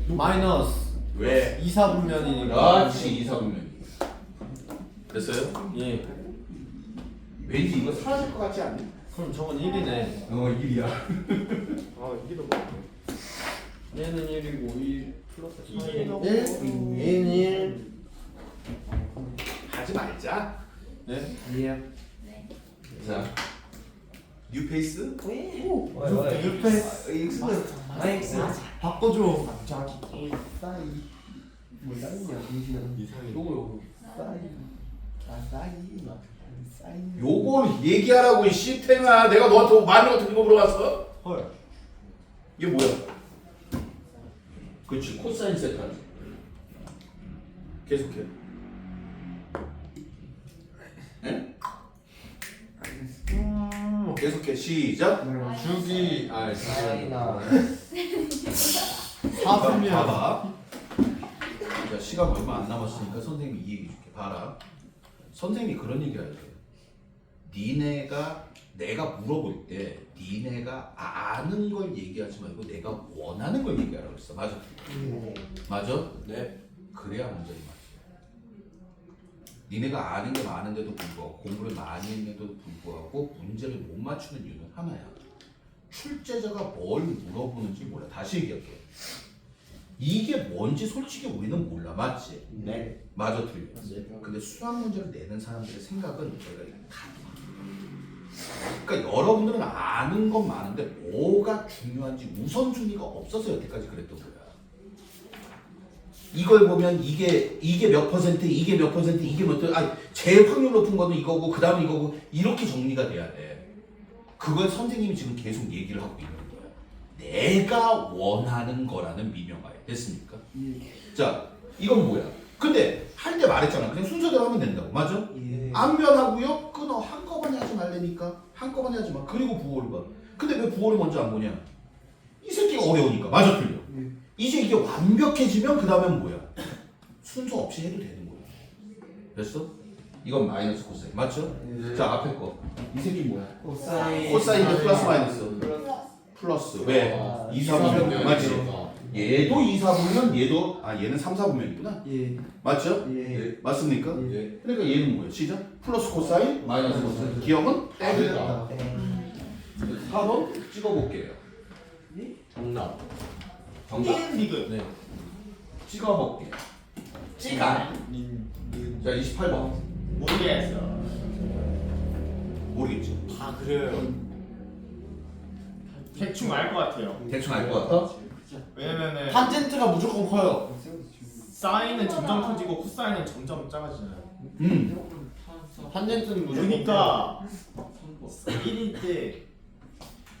1. 마이너스 왜? 2, 4분면이니까. 그렇지. 2, 4분면. 됐어요? 예. 왠지 이거 사라질 것 같지 않니? 그럼 저건 1이네. 1이야. 아 이게 더 얘는 1이고 1 플러스 4는 1 1 하지 말자. 네? 아니야. 네. 자, 뉴페이스? 뉴페이스 X는 X 바꿔줘. 갑자기 사이 뭐냐 정신아 요거 사이 요걸 얘기하라고 이 시탱아. 내가 너한테 많이 같은 거 물어봤어? 헐. 이게 뭐야? 그렇지, 코사인 세타. 계속해. 에? 계속해. 시작. 주기 사이나 4분면 봐봐. 자, 시간 얼마 안 남았으니까 선생님이 이 얘기 줄게. 봐라. 선생님이 그런 얘기 하죠. 니네가 내가 물어볼 때 니네가 아는 걸 얘기하지 말고 내가 원하는 걸 얘기하라고 했어. 맞아? 맞아? 네. 그래야 문제를 맞지. 니네가 아는 게 많은데도 불구하고 공부를 많이 했는데도 불구하고 문제를 못 맞추는 이유는 하나야. 출제자가 뭘 물어보는지 몰라. 다시 얘기할게. 이게 뭔지 솔직히 우리는 몰라. 맞지? 네. 맞아, 틀려. 근데 수학 문제를 내는 사람들의 생각은 저희가 이렇게 달라. 그러니까 여러분들은 아는 건 많은데 뭐가 중요한지 우선순위가 없어서 여태까지 그랬던 거야. 이걸 보면 이게 몇 퍼센트, 이게 몇 퍼센트, 이게 몇 퍼센트, 아니 제일 확률 높은 거는 이거고 그 다음에 이거고 이렇게 정리가 돼야 돼. 그걸 선생님이 지금 계속 얘기를 하고 있는 거야. 내가 원하는 거라는 미명하에. 됐습니까? 자, 이건 뭐야? 근데 할 때 말했잖아. 그냥 순서대로 하면 된다고. 맞아? 안 변하고요. 끊어. 한꺼번에 하지 말라니까. 한꺼번에 하지 마. 그리고 부호를 봐. 근데 왜 부호를 먼저 안 보냐? 이 새끼가 어려우니까. 맞아, 틀려. 이제 이게 완벽해지면 그 다음엔 뭐야? 순서 없이 해도 되는 거야. 됐어? 이건 마이너스 코사인. 맞죠? 자, 앞에 거. 이 새끼 뭐야? 코사인인데 플러스 마이너스. 플러스. 왜? 2, 4분면. 맞지? 얘도 2, 4분면 얘도 얘는 3, 4분면이구나. 예. 맞죠? 예. 맞습니까? 예. 그러니까 얘는 뭐야? 시작. 플러스 코사인 마이너스 코사인. 기억은? 땡이다. 4번 찍어볼게요. 정답. 정답. 리그 네. 찍어볼게요. 자, 28번. 모르겠어. 모르겠지? 다 그래요. 대충 알 것 같아요. 대충 알 것 같아? 왜냐면은 탄젠트가 무조건 커요. 사인은 점점 커지고 코사인은 점점 작아지잖아요. 탄젠트는 무조건 그러니까 1일 때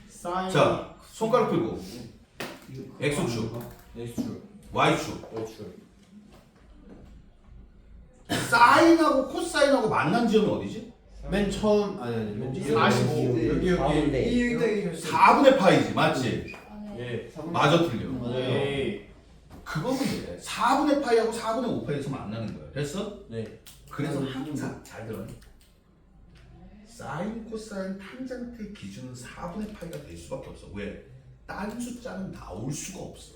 사인 자, 손가락 풀고. X축, 커요. X축. Y축. Y축. 사인하고 코사인하고 만난 지점이 어디지? 맨 처음 아니 맨 뒤에 45. 여기 가운데. 4분의 파이지. 맞지? 아, 네. 예. 맞아, 틀려. 에이 그거면 돼. 4분의 파이하고 4분의 5파이에서 만나는 거야. 됐어? 네. 그래서 항상 잘 들어. 사인, 코사인, 탄젠트의 기준은 4분의 파이가 될 수밖에 없어. 왜? 딴 숫자는 나올 수가 없어.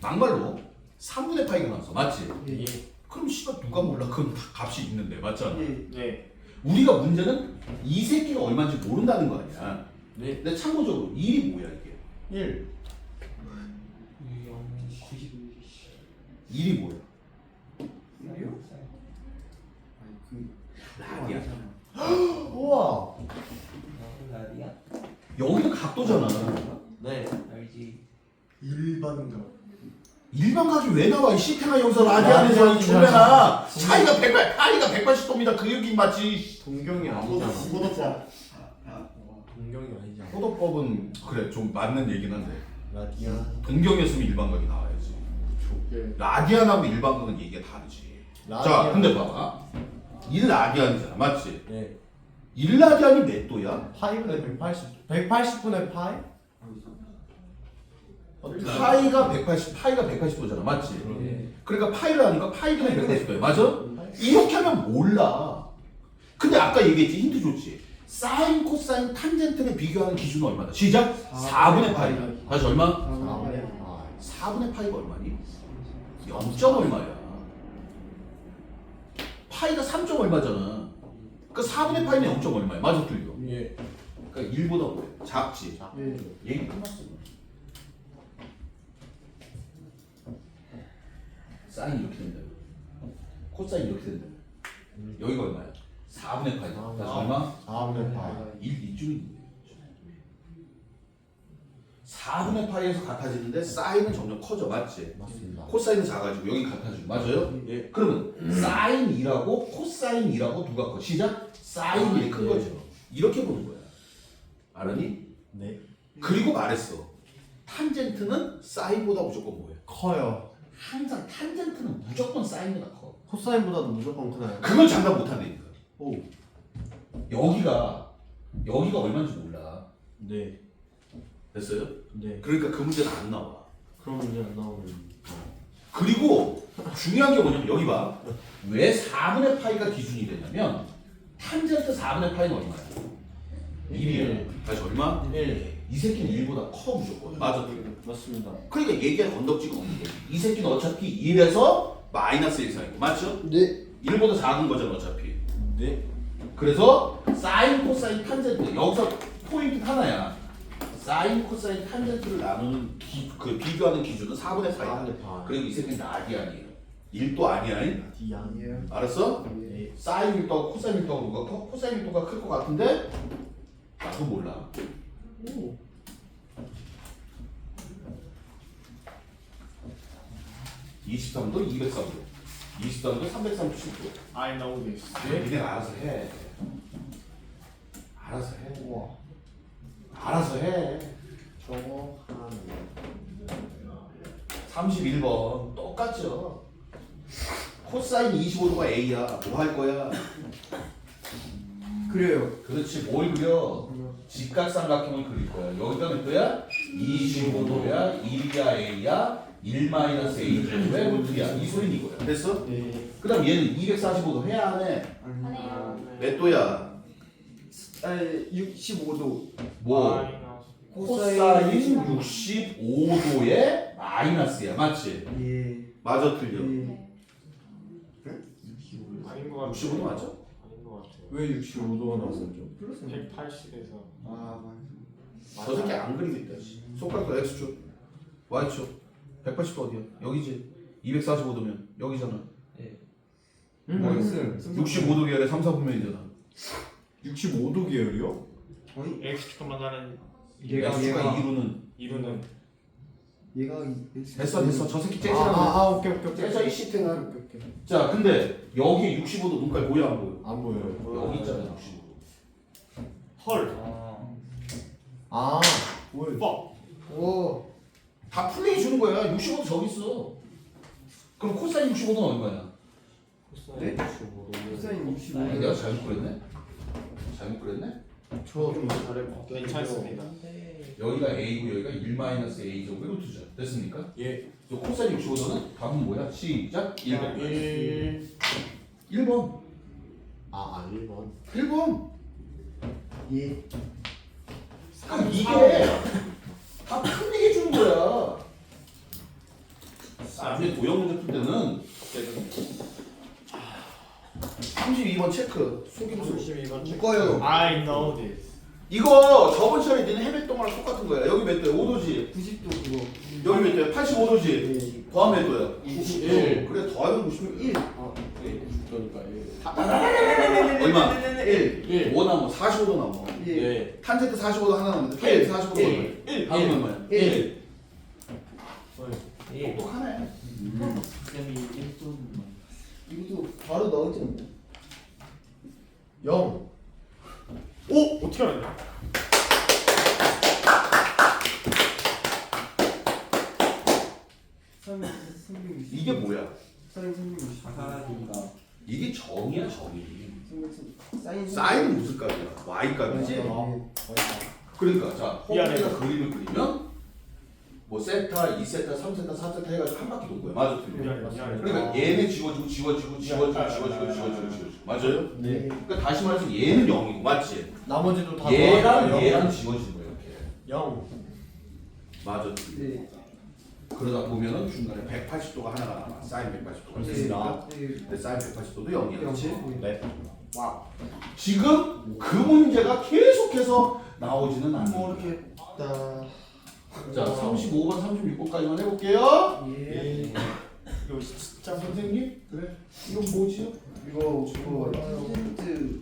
막말로 3분의 파이가 나왔어. 맞지? 예. 그럼 씨발 누가 몰라? 그건 다 값이 있는데. 맞잖아. 네. 우리가 문제는 이 새끼가 얼마인지 모른다는 거 아니야. 네. 근데 참고적으로 1이 뭐야 이게? 1. 1이 뭐야? 라디야. 우와. 여기는 각도잖아. 네. 일반가. 일반각이 왜 나와? 이 시탱아 여기서 라디안에서 이 조면아 차이가 180도입니다. 그 얘기 맞지? 동경이 아니잖아. 포도법. 동경이 아니잖아. 포도법은 그래 좀 맞는 얘긴 한데 라디안. 동경이었으면 일반각이 나와야지. 라디안하고 일반각은 얘기가 다르지. 자 라디안. 근데 봐봐 1라디안이잖아. 맞지? 네. 1라디안이 몇 도야? 파이분의 180. 180분의 파이? 파이가 180도잖아. 맞지? 네. 그러니까 파이를 하니까 파이분의 180도야. 맞아? 이렇게 하면 몰라. 근데 아까 얘기했지. 힌트 줬지. 사인, 코사인, 탄젠트를 비교하는 기준은 얼마다? 시작! 4분의 파이. 다시 얼마? 4분의 파이. 4분의 파이가 얼마니? 0. 얼마야. 파이가 3. 얼마잖아. 그 4분의 파이는 0. 얼마야? 맞아 틀려. 예. 그러니까 1보다 뭐야? 작지. 예. 얘기 끝났어. 사인 이렇게 된다. 코사인 이렇게 된다. 여기가 얼마야? 4분의 파이. 그래서 얼마? 4분의 파이. 1 이쪽인 거예요. 4분의 파이에서 같아지는데 사인은 점점 커져. 맞지? 맞습니다. 코사인은 작아지고 여기 같아지고. 맞아요? 예. 그러면 사인 2라고 코사인 2라고 누가 커? 시작? 사인 1이 큰 거죠. 이렇게 보는 거야. 알았니? 네. 그리고 말했어. 탄젠트는 사인보다 무조건 뭐예요? 커요. 항상 탄젠트는 무조건 사인보다 커. 코사인보다도 무조건 크나요? 그걸 장담 못한다니까. 오. 여기가 얼마인지 몰라. 네. 됐어요? 네. 그러니까 그 문제는 안 나와. 그럼 이제 안 나오는. 그리고 중요한 게 뭐냐면 여기 봐. 왜 4분의 파이가 기준이 되냐면 탄젠트 4분의 파이는 얼마야? 1이에요. 다시 얼마? 1. 이 새끼는 1보다 커 무조건. 맞아. 맞습니다. 그러니까 얘기할 건덕지가 없는 거지. 이 새끼는 어차피 1에서 마이너스 1 사이고. 맞죠? 네. 1보다 작은 거잖아 어차피. 네. 그래서 사인, 코사인, 탄젠트 여기서 포인트 하나야. 사인, 코사인, 탄젠트를 나누는 그 비교하는 기준은 4분의 파이야. 4분의 파이. 그리고 이 새끼는 낙이 아니에요. 1도 아니야. D 아니에요. 알았어? 네. 사인 1도하고 코사인 1도하고 누가 커? 코사인 1도가 클 것 같은데 나도 몰라. 오. 이 23도 203도 23도 337도. I know this. 니네 알아서 해. 알아서 해. 우와. 알아서 해. 저거 하나. 31번 똑같죠. 코사인 25도가 A야. 뭐 할 거야? 그래요. 그렇지. 뭘 그려? 직각삼각형을 그릴 거야. 여기가 몇 도야? 25도야. 1이야 A야. 1 마이너스 A. 왜 루트야? 이 소리는 이거야. 됐어? 네. 그 다음 얘는 245도 해야 안 해? 안 해요. 몇 도야? 아니 65도. 뭐? 마이너스. 코사인 65도의 마이너스야. 맞지? 예. 맞아 틀려. 네. 아닌 것 같아요. 65도 맞아? 아닌 것 같아요. 왜 65도가 나오죠? 플러스. 180에서 아 맞아. 저 새끼 안 그리겠다. 손가락도 X축, Y축. 180도 어디야? 여기지. 245도면 여기잖아. 음. 65도 계열의 3, 4분면이잖아. 65도 계열이요? 아니 X축만 하는 얘가 X가 얘가 2루는 이루는 얘가 됐어. 저 새끼 째지라고. 오케이. 째져 이 시트가. 오케이. 자, 근데 여기에 65도 눈깔 보여 안 보여? 안 보여요. 여기 있잖아 65도. 헐. 아. 뭘? 뻑. 오. 다 플레이 주는 거야. 65도 저기 있어. 그럼 코사인 65도는 얼마야? 네? 65도. 코사인 65도. 아니, 내가 잘못 그랬네? 잘못 그랬네? 저좀 잘해봐. 괜찮습니다. 여기가 A고 여기가 1 마이너스 A 제곱의 루트죠. 됐습니까? 예. 저 코사인 65도는 답은 뭐야? 시작. 1번. 1. 1번. 아 1번. 1번. 예. 그럼 이게 다 풀리게 주는 거야. 나중에 도형 문제 풀 때는 32번 체크. 속임수. 32번 묶어요. I know this. 이거 저번 시간에 니네 헤맸던 거랑 똑같은 거야. 여기 몇 도야? 5도지. 90도 그거. 여기 몇 도야? 85도지. 더하면 몇 도야? 21. 그래 더하면 96. 1. 90도니까 1. 얼마? 1. 1. 뭐 남어? 45도 남어. 예. 네. 탄젠트 45도 하나 남는데 탄젠트 45도 얼마야? 1. 답은 얼마야? 1. 똑똑하네. 이것도 바로 나오지 않나? 0. 오 어떻게 알았냐? 이게 뭐야? 사인 360. 이게 정이야 정이. 사인 사인은 무슨 값이야? Y 값이지? 그러니까 자 호흡기가 그림을 그리면 뭐 세타, 2세타, 3세타, 4세타 해가지고 한 바퀴 돈 거야. 맞아 틀려. 그러니까 얘는 지워지고 맞아요? 네. 그러니까 다시 말해서 얘는 0이고 맞지? 나머지도 다 얘랑 얘랑 지워지는 거야 이렇게. 0. 맞아. 네. 그러다 보면은 중간에 180도가 하나가 남아. 사인 180도가 됐습니까? 네. 근데 사인 180도도 0이야. 그렇지? 네. 와우. 지금 그 문제가 계속해서 나오지는 않는 거예요. 모르겠다. 자, 35번, 36번까지만 해볼게요. 예. 이거 진짜 선생님? 그래. 이건 뭐지요? 이거 퍼센트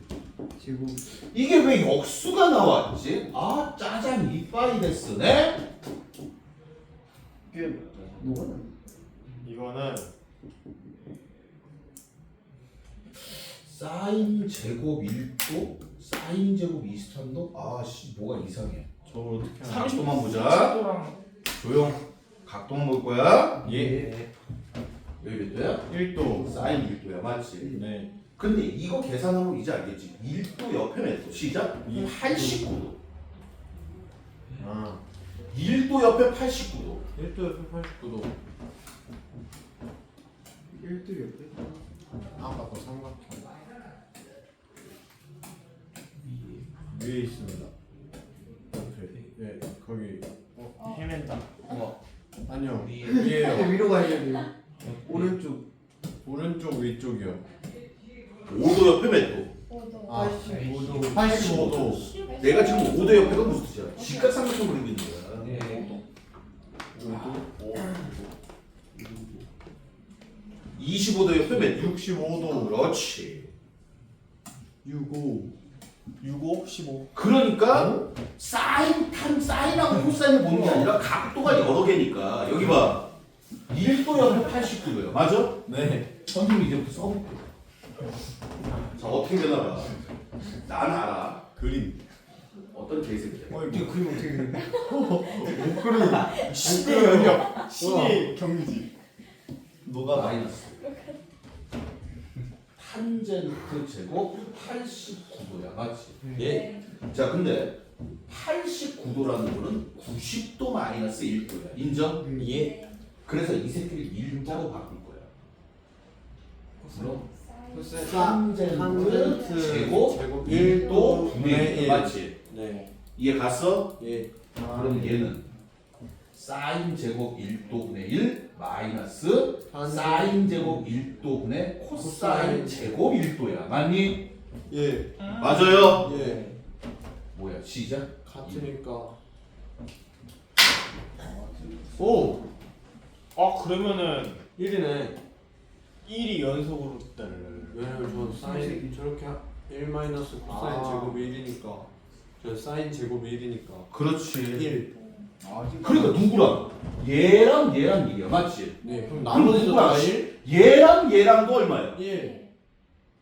제곱. 이게 왜 역수가 나왔지? 아, 짜잔, 이빠이 됐으네? 이게 뭐가 나? 이거는 사인 제곱 1도? 사인 제곱 23도? 아씨, 뭐가 이상해. 저걸 어떻게 하나? 30도만 보자. 조용. 각도만 볼 거야. 예. 여기 몇 도야? 1도. 사인 1도야, 맞지? 네. 근데 이거 계산하면 이제 알겠지. 1도 옆에 몇 도? 시작? 89도. 아. 1도 옆에 89도. 1도 옆에 89도. 1도 옆에. 아 맞다 삼각형. 위에 있습니다. 오케이. 네 거기. 헤맨다. 아니요. 근데 위에요. 위로 가야 돼. 오른쪽. 오른쪽 위쪽이요. 5도 옆에 몇 도? 5도. 아 85도. 85도. 내가 지금 5도 옆에가 무슨 뜻이야? 직각삼각형 그리고 있는 거야. 네. 25도 옆에 몇 도? 65도. 그렇지. 65. 65, 15. 그러니까 사인하고 코사인을 보는 게 아니라 각도가 여러 개니까 여기 봐. 1도 옆에 89도야. 맞아? 네. 선생님 이제부터 써볼게. 자, 어떻게 되나 봐. 난 알아. 그림. 어떤 개새끼야. 이거 그림 어떻게 그려? 못 그려. 신의 영역. 신의 경지. 너가 마이너스. 탄젠트 제곱 89도야. 맞지? 네. 자, 근데 89도라는 거는 90도 마이너스 1도야. 인정? 예. 그래서 이 새끼를 1도로 바꿀 거야. 그럼 사인. 탄젠트 제곱 1도 분의 1. 맞지? 네. 이해 갔어? 예. 그럼 얘는 사인 제곱 1도분의 1 마이너스 사인 제곱 1도분의 코사인 제곱 1도야. 맞니? 예. 맞아요. 예. 뭐야? 시작. 같으니까. 오. 아 그러면은 1이네. 1이 연속으로 따르르. 왜냐면 저 사인 저렇게 1 마이너스 코사인 아. 제곱이 1이니까. 저 사인 제곱이 1이니까. 그렇지. 1. 그러니까 누구랑? 얘랑 얘랑 1이야. 맞지? 네. 그럼 그럼 나머지도 누구랑? 다 1? 얘랑 얘랑도 얼마야? 1.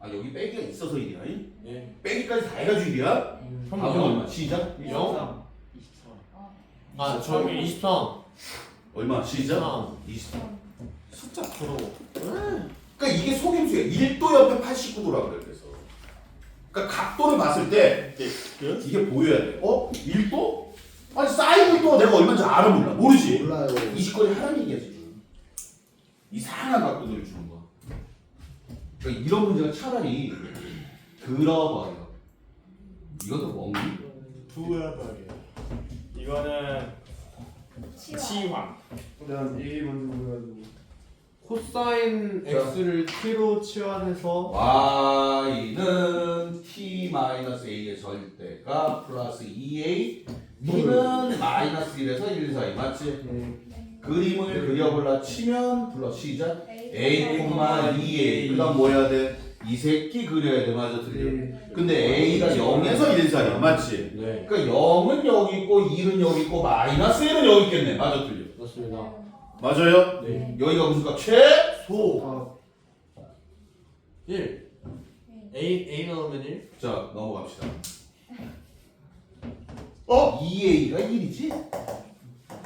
아, 여기 빼기가 있어서 1이야. 예. 빼기까지 다 해가지고 1이야? 답은 얼마? 시작. 0? 24. 아, 저 23. 얼마? 시작. 23. 23. 숫자 부러워. 그러니까 이게 속임수야. 1도 옆에 89도라고 그래. 그래서. 그러니까 각도를 봤을 때 그? 이게 보여야 돼. 1도? 아니 사인 1도가 내가 얼마인지 알아 몰라? 모르지? 몰라요. 이 짓거리 하라는 얘기야 지금. 이상한 각도를 주는 거야. 그러니까 이런 문제가 차라리 들어버려. 이것도 멍이? 부어버려. 이거는 치환. 난 A 먼저 보여가지고. 코사인 x를 t로 치환해서 y는 t-a의 절대가 플러스 2a t는 마이너스 1에서 1 사이 맞지? 네. 그림을 그려볼라 치면 플러스 시작 a, A, 2a 그 다음 뭐 해야 돼? 이 새끼 그려야 돼. 맞아 틀려. 네. 근데 a가 0에서 1 사이야 맞지? 네. 그러니까 0은 여기 있고 1은 여기 있고 마이너스 1은 여기 있겠네. 맞아 틀려. 맞습니다. 맞아요? 네. 여기가 무슨 값? 최소. 아, 1. A 넣으면 1? 자 넘어갑시다. 어? 2a가 1이지?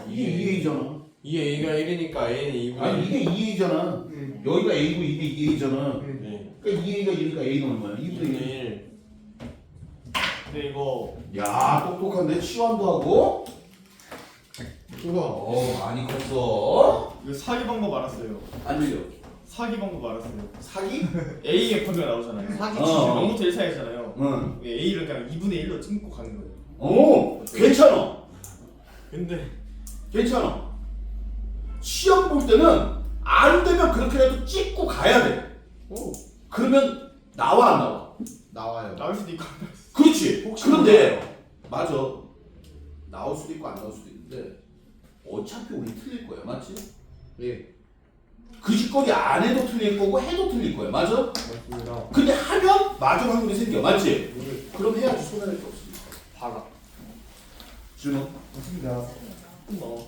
이게 2a잖아. 이 A가 1이니까 A는 2분의 아니 1. 이게 2a잖아. 네. 여기가 a고 이게 2a잖아. 네. 그러니까 2a가 1이니까 a는 얼마야? 2분의 2분의 1. 1. 근데 이거 야 똑똑한데 치환도 하고. 우와. 많이 컸어. 이거 사기 방법 알았어요. 안 들려. 사기 방법 알았어요. 사기? A의 펀드가 나오잖아요. 사기 어. 0부터 1 사이잖아요. 응. A를 그냥 2분의 1로 찍고 가는 거예요. 오 괜찮아. 근데 괜찮아. 시험 볼 때는 안 되면 그렇게라도 찍고 가야 돼. 오. 그러면 나와 안 나와? 나와요. 나올 수도 있고. 그렇지. 그런데 맞아. 나올 수도 있고 안 나올 수도 있는데 어차피 우리 틀릴 거야, 맞지? 예. 그 짓거리 안 해도 틀릴 거고 해도 틀릴 거야, 맞아? 맞습니다. 근데 하면 맞을 확률이 생겨, 맞지? 예. 그럼 해야지 손해낼 게 없으니까. 봐라. 준호. 맞습니다. 쓰리죠. 뭐.